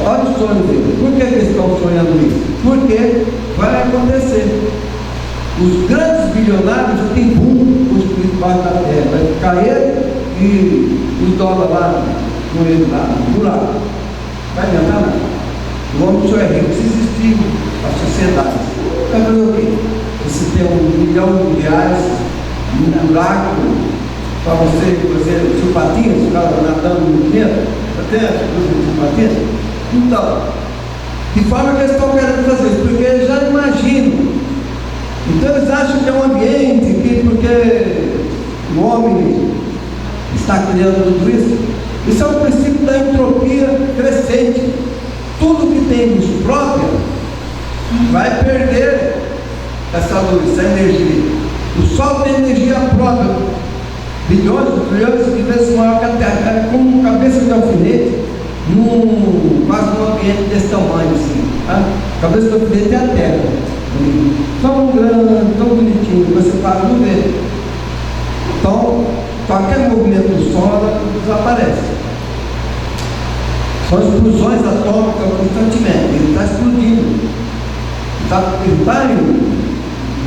Olha o sonho dele. Por que eles estão sonhando isso? Porque vai acontecer. Os grandes bilionários já têm boom construído debaixo da terra. Vai ficar ele e os dólares lá com ele lá, no buraco. Vai adiantar nada. O homem só é rico se existir a sociedade. Vai fazer o quê? Você tem R$1 milhão no buraco para você fazer chupatinhas, o cara nadando no dinheiro, até chupatinhas. Então, de forma que eles estão querendo fazer isso, porque eles já imaginam. Então eles acham que é um ambiente que, porque o homem está criando tudo isso. Isso é o princípio da entropia crescente. Tudo que tem luz própria vai perder essa luz, essa energia. O Sol tem energia própria, bilhões, trilhões de vezes maior que a Terra, é como uma cabeça de alfinete, quase num ambiente desse tamanho assim. Tá? A cabeça de alfinete é a Terra, tão grande, tão bonitinho, você para não ver. Então, qualquer movimento do Sol desaparece. São explosões atômicas constantemente, ele está explodindo, ele está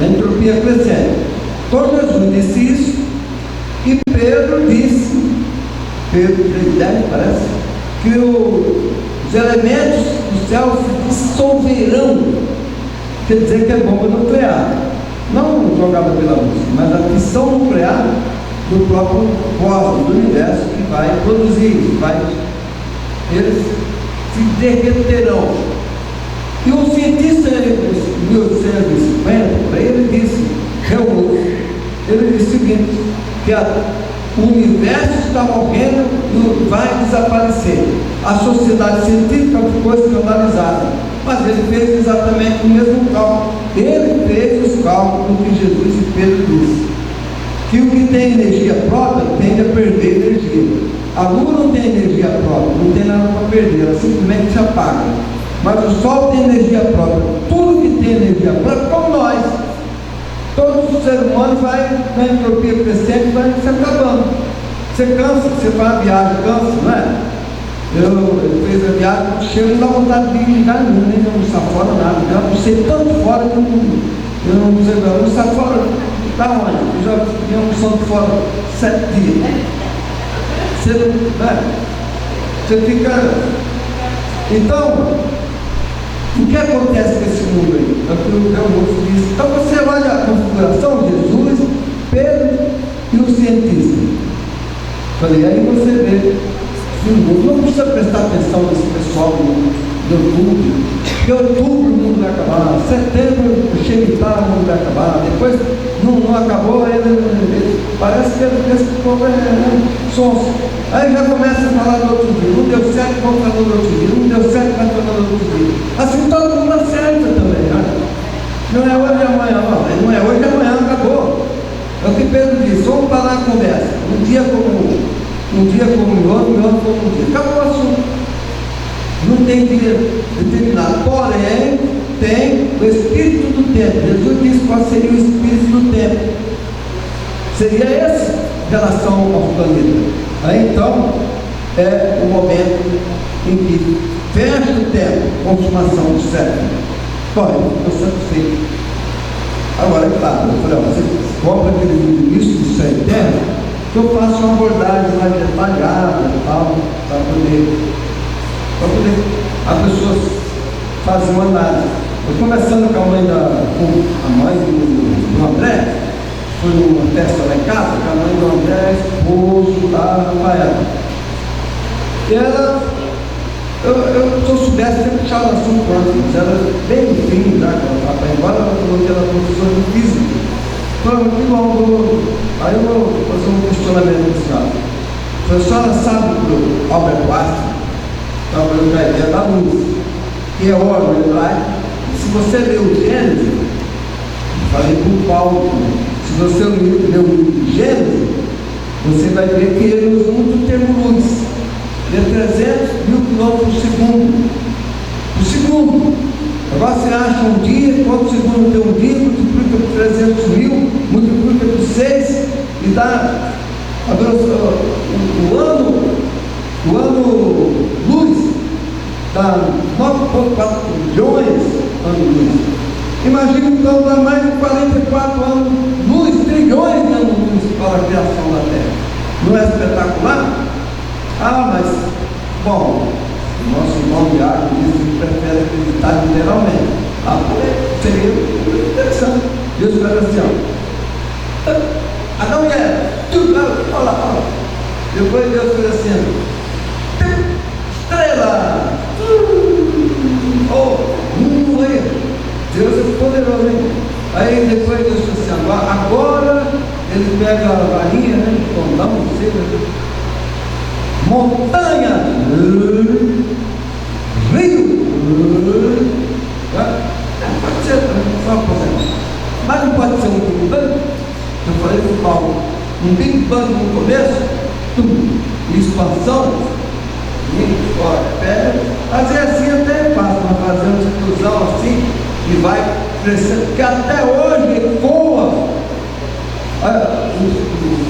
na entropia crescente. Então Jesus disse isso, e Pedro disse, Pedro 3,10 parece, que os elementos do céu se dissolverão, quer dizer que é bomba nuclear, não jogada pela luz, mas a fissão nuclear do próprio cosmos, do universo, que vai produzir, eles se derreterão. E um cientista em 1850, ele disse o seguinte, que o universo está morrendo e vai desaparecer. A sociedade científica ficou escandalizada, mas ele fez exatamente o mesmo cálculo. Ele fez os cálculos que Jesus e Pedro disse, que o que tem energia própria tende a perder energia. A lua não tem energia própria, não tem nada para perder, ela simplesmente se apaga. Mas o Sol tem energia própria. Tudo que tem energia própria, como nós, todo ser humano vai na entropia crescente, vai se acabando. Você cansa, você faz a viagem, cansa, não é? Eu fiz a viagem, chego, não dá vontade de ir em lugar nenhum, nem almoçar fora, nada. Eu almocei tanto fora que eu não sei, almoçar fora, da onde? Eu já vinha almoçando fora 7 dias. Você fica. Então, o que que acontece com esse mundo aí? É o que o Augusto diz. Então você olha a configuração, Jesus, Pedro e o cientista. Falei, aí você vê que o mundo não precisa prestar atenção nesse pessoal de outubro. Em outubro o mundo vai acabar, setembro chega e tá, o mundo vai acabar, depois não acabou, parece que esse povo é sonso. Aí já começa a falar do outro dia, não deu certo, vamos falar do outro dia, não deu certo, vai falar do outro dia. Assim todo mundo acerta também, né? Não é hoje e amanhã, não é hoje e amanhã, acabou. É o que Pedro disse, vamos parar a conversa, um dia como o outro como um dia, acabou o assunto. Não tem dia determinado, porém tem o espírito do tempo. Jesus disse qual seria o espírito do tempo. Seria essa em relação ao planeta. Aí então é o momento em que fecha o tempo, consumação do século. Bom, eu estou satisfeito. Agora, é claro, eu falei, você compra aquele livro Isso do Céu Eterno, que eu faço uma abordagem mais detalhada e tal, para poder a pessoa fazer uma análise. Eu conversando com a mãe do André, foi numa festa lá em casa, com a mãe do André, esposo da Rafaela. E ela, se eu soubesse, sempre puxava o assunto antes, mas ela, bem no fim, já que ela estava para ir embora, ela falou que ela é professora de física. Falou, que bom, aí eu vou fazer um questionamento nesse caso. A senhora sabe do Albert Einstein? Trabalhando com a ideia da luz, que é órgão, né? Se você ler o Gênesis, falei com o Paulo, se você ler o Gênesis, você vai ver que ele usa muito o termo luz. Ele é 300 mil quilômetros por segundo. Por segundo. Agora você acha um dia, quanto segundo tem um dia, multiplica por 300 mil, multiplica por 6 e dá o ano luz dá 9,4 bilhões de anos-luz. Imagina então dar mais de 44 anos luz, trilhões de anos-luz para a criação da Terra. Não é espetacular? Ah, mas, bom, o nosso irmão Iago diz que prefere acreditar literalmente. Ah, seria interessante. Deus vai assim, ó. Adão e Eva, fala. Depois Deus fez assim, estrela! Aí, Deus é poderoso, hein? Aí depois Deus disse assim, agora ele pega a varinha, né? Condão, não sei, montanha, rio, pode ser só aposentado, mas não pode ser um Big Bang. Eu falei para o Paulo, um Big Bang no começo, expansão, fazer assim até fácil, mas fazer uma explosão assim e vai crescendo, porque até hoje ecoa,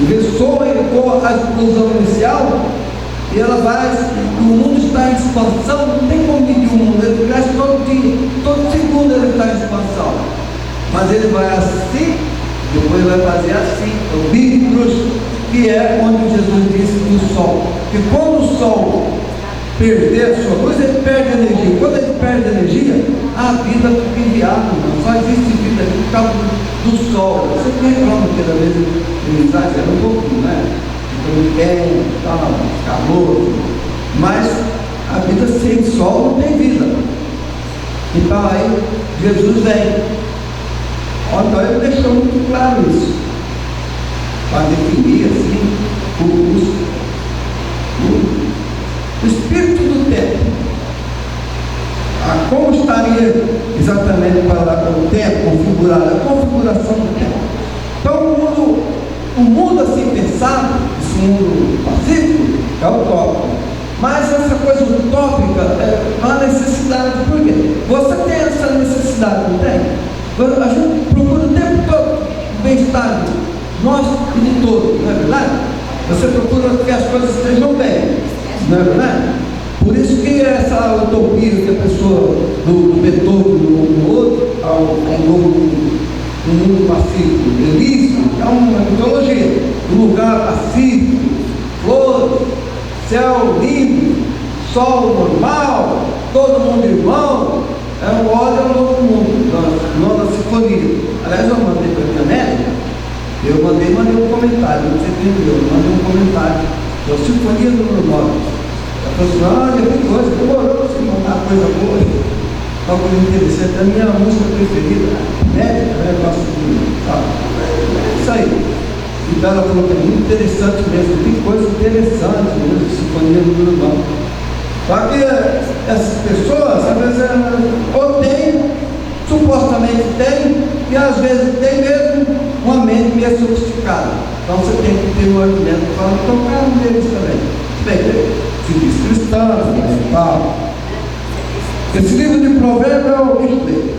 ressoa e ecoa a explosão inicial, e ela vai, o mundo está em expansão, não tem como medir o mundo, ele cresce todo dia, todo segundo ele está em expansão, mas ele vai assim, depois vai fazer assim, o Big Cruz, que é onde Jesus disse do Sol, que quando o Sol perder a sua luz, ele perde energia. Quando ele perde energia, a vida fica inviável. Só existe vida aqui por causa do Sol. Você tem reclama que às vezes ele exagera um pouquinho, né? Fica muito quente, calor. Mas a vida sem Sol não tem vida. Então aí Jesus vem. Então ele deixou muito claro isso. Para definir assim o espírito do tempo. Como estaria exatamente para o tempo configurado, a configuração do tempo. Então o mundo assim pensado, esse mundo pacífico, é utópico. Mas essa coisa utópica é uma necessidade. Por quê? Você tem essa necessidade, não tem? A gente procura o tempo todo o bem-estar nosso e de todos, não é verdade? Você procura que as coisas estejam bem, não é verdade? Por isso que essa utopia que a pessoa do Beethoven no outro, ao mundo pacífico, Elísio, é uma mitologia, um lugar pacífico, flores, céu limpo, sol normal, todo mundo irmão, é um Aliás, eu mandei para a minha médica, eu mandei um comentário, você entendeu? Eu mandei um comentário, da Sinfonia número 9. Ela falou assim, olha, que coisa, demorou para você mandar coisa boa, uma coisa interessante, a minha música preferida, médica, né, eu gosto de tal. É isso aí. Então ela falou que é muito interessante mesmo, que coisa interessante mesmo, Sinfonia número 9. Só que essas pessoas, às vezes, ou tem, supostamente tem, e às vezes tem mesmo uma mente meio sofisticada. Então você tem que ter um argumento para tocar um deles também. Bem, se diz cristão, e tal. Esse livro de Provérbios é o livro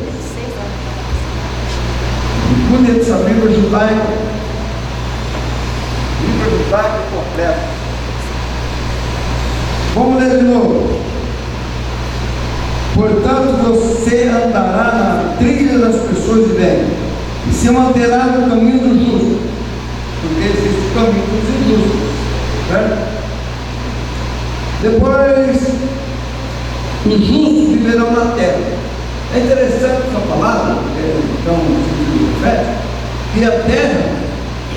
bonito, essa Bíblia judaica. Bíblia judaica completa. Vamos ler de novo. Portanto, você andará na trilha das pessoas de bem e se manterá no caminho do justo, porque existe o caminho dos injustos, certo? Depois, os justos viverão na terra. É interessante essa palavra, então, que a terra,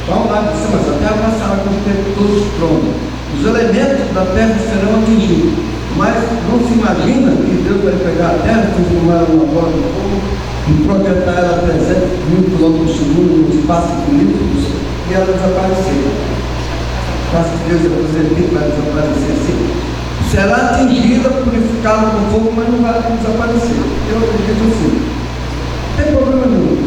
vamos lá de cima, a terra passará com o tempo todos prontos. Os elementos da terra serão atingidos, mas não se imagina que Deus vai pegar a terra, transformar ela numa bola de fogo e projetar ela a 300 mil quilômetros por segundo no espaço infinito e ela desaparecer. Faça que Deus vai desaparecer assim. Será atingida, purificada no fogo, mas não vai desaparecer. Eu acredito assim. Não tem problema nenhum.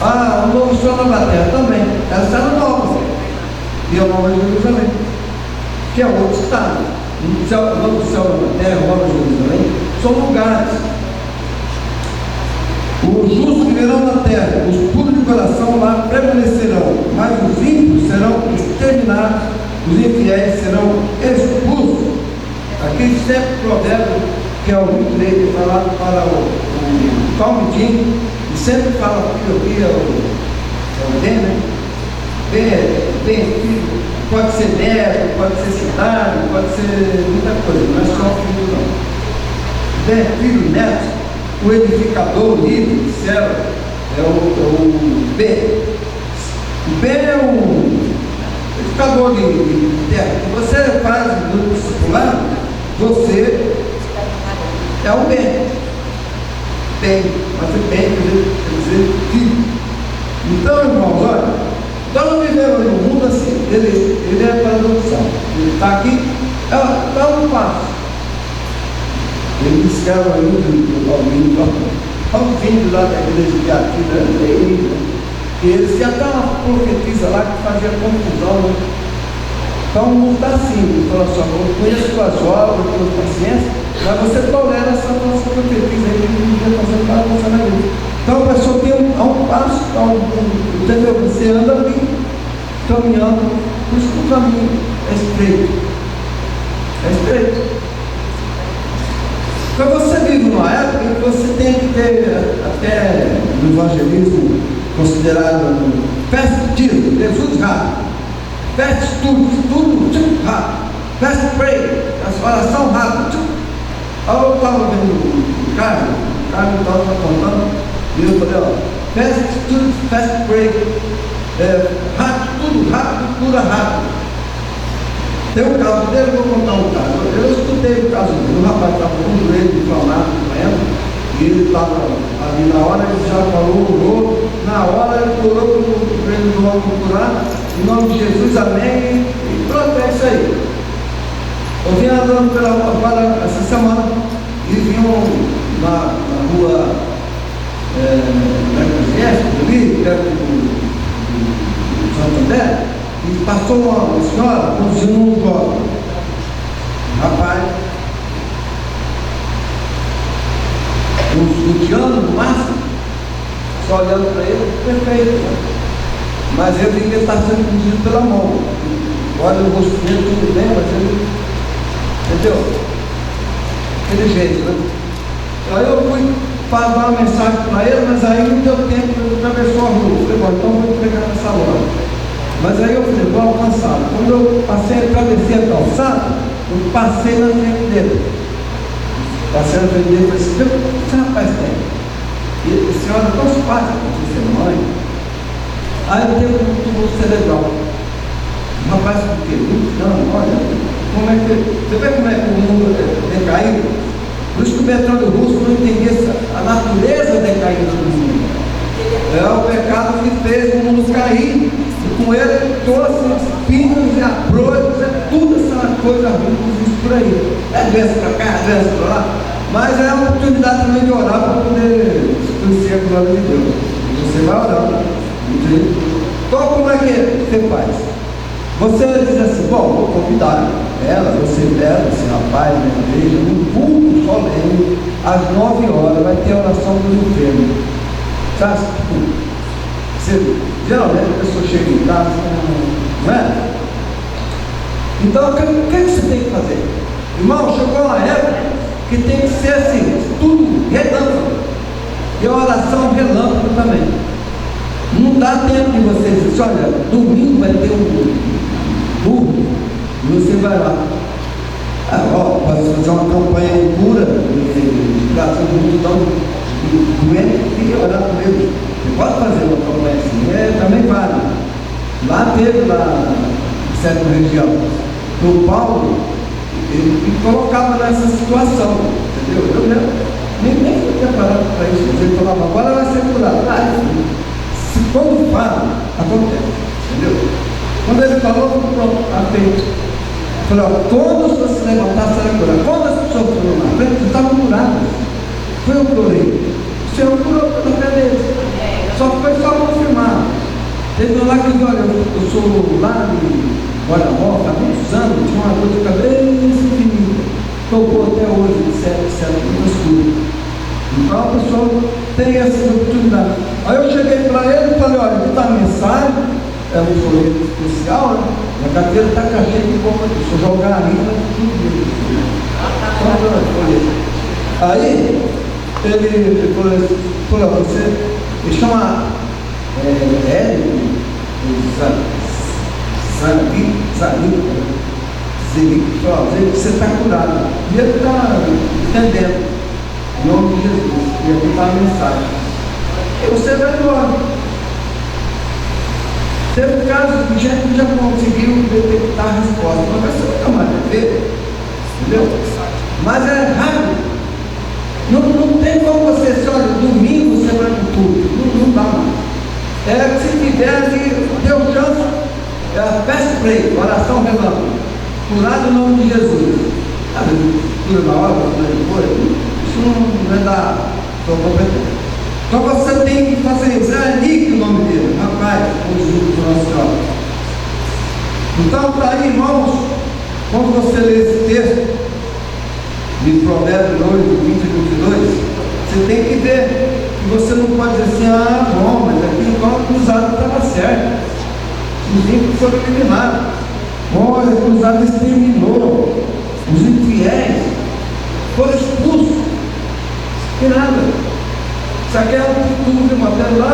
Ah, o novo céu na terra também. Ela será nova. E a nova Jerusalém, que é outro estado. O novo céu na terra, a nova Jerusalém, são lugares. Os justos viverão na terra, os puros de coração lá permanecerão, mas os ímpios serão exterminados, os infiéis serão expulsos. Aquele sempre provérbio que é o muito leite falado para o Talmudim, e sempre fala que é o bem, né? Bem, filho, pode ser neto, pode ser cidade, pode ser muita coisa, não é só filho não. Bem, filho, neto, o edificador, o livre, céu, é o B. O B é o edificador de terra. Você faz no discipulado, você é o bem. Bem, mas o bem quer dizer filho. Então, irmãos, olha, nós vivemos no mundo assim, ele é paradoxal. Ele está aqui, dá um passo. Ele escreve aí um vídeo lá da igreja de Atila, e eles já estavam uma profetisa lá que fazia confusão, né? Então não está assim, ele falou assim, eu conheço suas obras, suas paciências, mas você tolera essa nossa profetisa aí que não devia fazer para você na igreja. Então a pessoa tem um passo, entendeu? Você anda ali, caminhando, por isso que o caminho é estreito. É estreito. Então você vive numa época que você tem que ter, até no evangelismo considerado fast-food, Jesus rápido. Fast tudo rápido. Fast pray, a oração rápida. Aí eu estava vendo o Carlos estava contando, e eu falei, ó, fast pray, rápido, tudo rápido, cura rápido. Tem um caso dele, vou contar um caso. Eu escutei o caso dele, o rapaz estava com o joelho inflamado, e ele estava ali na hora, ele já falou, orou, na hora ele curou o joelho do homem curado, em nome de Jesus, amém, e pronto, é isso aí. Eu vim andando agora essa semana, e vinham na rua ali, perto do Santander, e passou uma senhora conduzindo um jovem. Rapaz, uns 20 anos no máximo, só olhando para ele, perfeito. Mas eu vi que ele está sendo conduzido pela mão. Olha o rosto dele, tudo bem, mas ele, entendeu? Aquele jeito, né? Aí eu fui para dar uma mensagem para ele, mas aí não deu tempo, ele atravessou a rua. Eu falei, bom, então vou entregar nessa hora. Mas aí eu falei, vou alcançar. Quando eu passei a atravessar a calçada, eu passei na frente dele. Passei na frente dele e falei assim, o que esse rapaz tem? E a senhora tão simpática com você, mãe. Aí eu tenho um cerebral. Um rapaz com que? Não, olha, como é que. Você vê como é que o mundo decaiu? Por isso que o Bertrand Russell não entendia a natureza decaída do mundo. É o pecado que fez o mundo cair. E com ele trouxe espinhos e abrolhos, tudo essa coisa ruim que existe por aí. É doença para cá, é doença para lá. Mas é uma oportunidade também de orar para poder conhecer a glória de Deus. Você vai orar. Então como é que você faz? Você diz assim, bom, vou convidar ela, você dela, esse rapaz na igreja, num culto solene, às 9 horas, vai ter a oração dos enfermos. Sabe? Geralmente a pessoa chega em casa, não é? Então, o que você tem que fazer? Irmão, chegou uma época que tem que ser assim, tudo relâmpago. E a oração relâmpago também. Não dá tempo de você dizer assim, olha, domingo vai ter um burro, e você vai lá. Pode fazer uma campanha de cura, de trazer um multidão doente e orar por ele. Você pode fazer uma campanha assim, também vale. Lá teve, lá em certa região, o Paulo, ele colocava nessa situação, entendeu? Eu nem fui preparado para isso, ele falava, agora vai ser curado. Quando fala, acontece, entendeu? Quando ele falou, pronto, está feito. Ele falou, quando você se levantar, será curado. Quando as pessoas foram na frente, estavam curadas. Foi eu curei. O Senhor curou pela fé deles. Só confirmar. Teve um lá que disse, olha, eu sou lá de Guarda-Roça, há muitos anos, tinha uma dor de cabeça infinita. Tocou até hoje, etc, tudo. Então a pessoa tem essa oportunidade. Aí eu cheguei para ele e falei, olha, aqui está a mensagem, é um folheto especial, né? Minha carteira está com a gente de compra disso. Se eu jogar ali, vai tudo bem. Aí ele falou, ele chama Hélio você está curado. E ele está entendendo. Em nome de Jesus. E aqui está a mensagem. E você vai embora. Teve casos de gente que já conseguiu detectar a resposta. Mas você nunca mais vai ver. Entendeu? Mas é rápido. Não tem como você dizer, olha, domingo você vai com tudo. Não dá mais. Se tiver, deu chance, fast play, oração relâmpago. Curado em nome de Jesus. Cura na hora, depois. Isso não é da sua competência. Então você tem que fazer isso. É Nick o nome dele, rapaz, o nosso Senhor. Então, está aí, irmãos, quando você lê esse texto de Provérbios 8, 20 e 22, você tem que ver que você não pode dizer assim, bom, mas aqui então o cruzado estava certo. Os ímpios foram eliminados. Olha, o cruzado exterminou. Os infiéis foram expulsos. Que nada. Isso aqui é um futuro, até lá,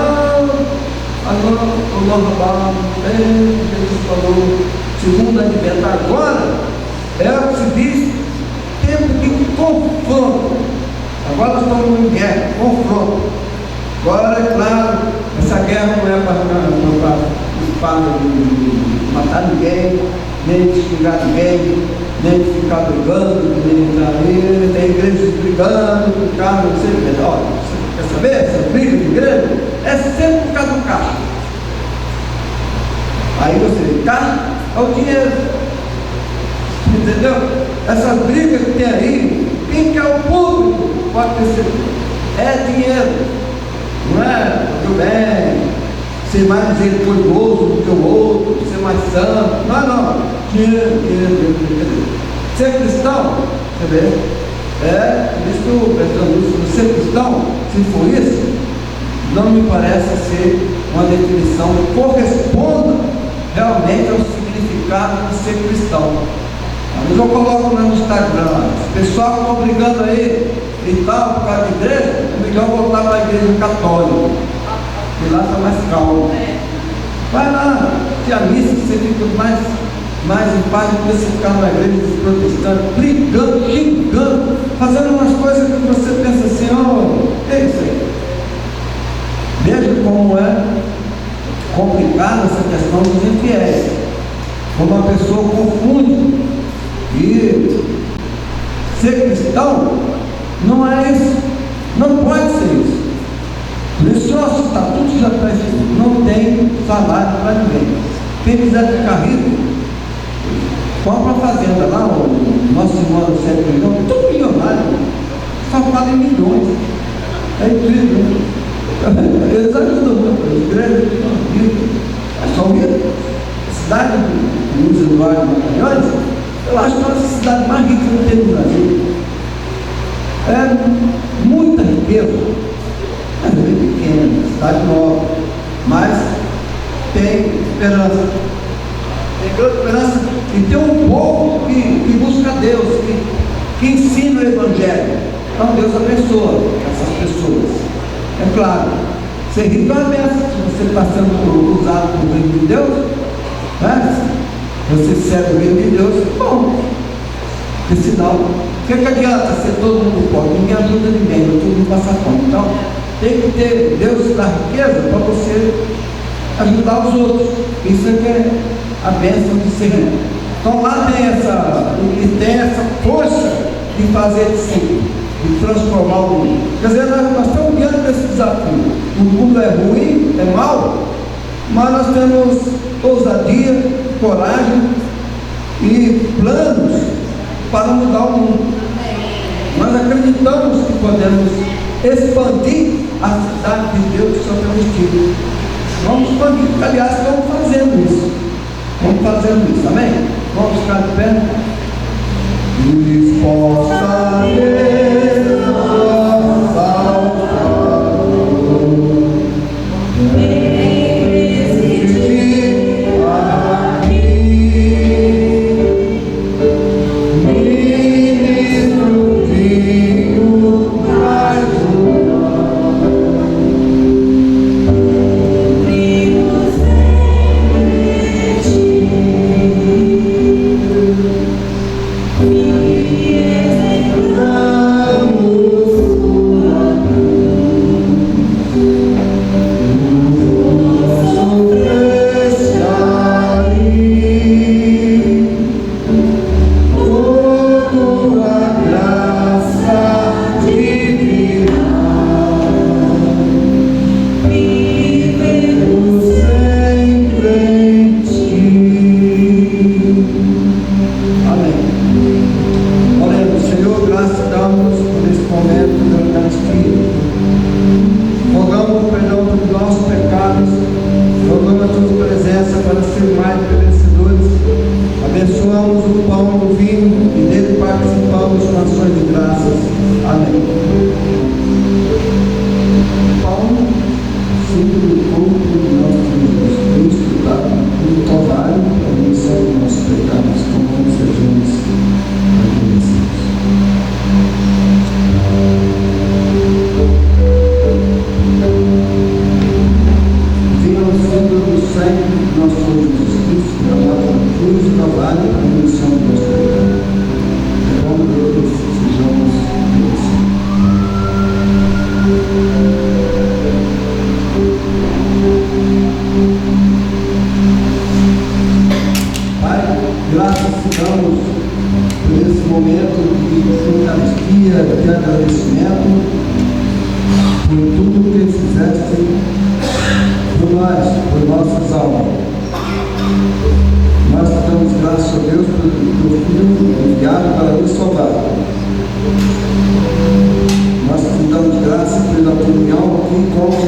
agora o novo Jesus falou, segundo advento, agora é o que se diz, tempo de confronto. Agora nós estamos em guerra, confronto. Agora, é claro, essa guerra não é para espada de matar ninguém, nem de xingar ninguém, nem de ficar brigando, nem tem igrejas brigando, por causa não sei o que. Olha, você quer saber? Essa briga de igreja é sempre por causa do caixa. Aí você, caixa é o dinheiro. Entendeu? Essa briga que tem aí, quem que é o público? Pode perceber. É dinheiro. Não é do bem, ser mais misericordioso do que o outro, ser mais santo. Não. Dinheiro. Ser cristão, você vê? Por isso que o Bertrand Russell, ser cristão, se for isso, não me parece ser uma definição que corresponda realmente ao significado de ser cristão. Às vezes eu coloco no Instagram, o pessoal que estão brigando aí e tal, por causa de igreja, é melhor voltar para a igreja católica, que lá está mais calmo. Vai lá, que a missa você fica mais em paz do que você ficar numa igreja protestante, brigando, xingando, fazendo umas coisas que você pensa assim, é isso aí. como é complicada essa questão dos infiéis. Quando uma pessoa confunde e ser cristão não é isso, não pode ser isso. Por isso, nosso estatuto já está escrito: não tem salário para ninguém. Quem quiser ficar rico, compra a fazenda lá, o nosso irmão do 7 milhões, todo milionário, só fala em milhões. É incrível, né? Eles ajudam muito, as igrejas ficam ricos, é só rico. A cidade de Luiz Eduardo Magalhães, eu acho que é uma das cidades mais ricas que tem no Brasil. É muita riqueza, é bem pequena, cidade nova, mas tem esperança. Tem grande esperança e tem um povo que busca Deus, que ensina o Evangelho. Então Deus abençoa essas pessoas. É claro, ser rico é uma bênção. Se você está sendo usado por reino de Deus, né? Você serve o reino de Deus, bom. Porque senão, o que adianta ser todo mundo pobre? Ninguém ajuda ninguém, todo mundo passa fome. Então, tem que ter Deus da riqueza para você ajudar os outros. Isso é que é a bênção de ser rico. Então lá tem essa força de fazer discípulo, de transformar o mundo. Quer dizer, nós estamos diante desse desafio. O mundo é ruim, é mau, mas nós temos ousadia, coragem e planos para mudar o mundo. Nós acreditamos que podemos expandir a cidade de Deus que o Senhor permitiu. Vamos expandir, aliás, estamos fazendo isso. Vamos fazendo isso, amém? Vamos ficar de pé. E possa Deus nós te damos graça pela tua união aqui com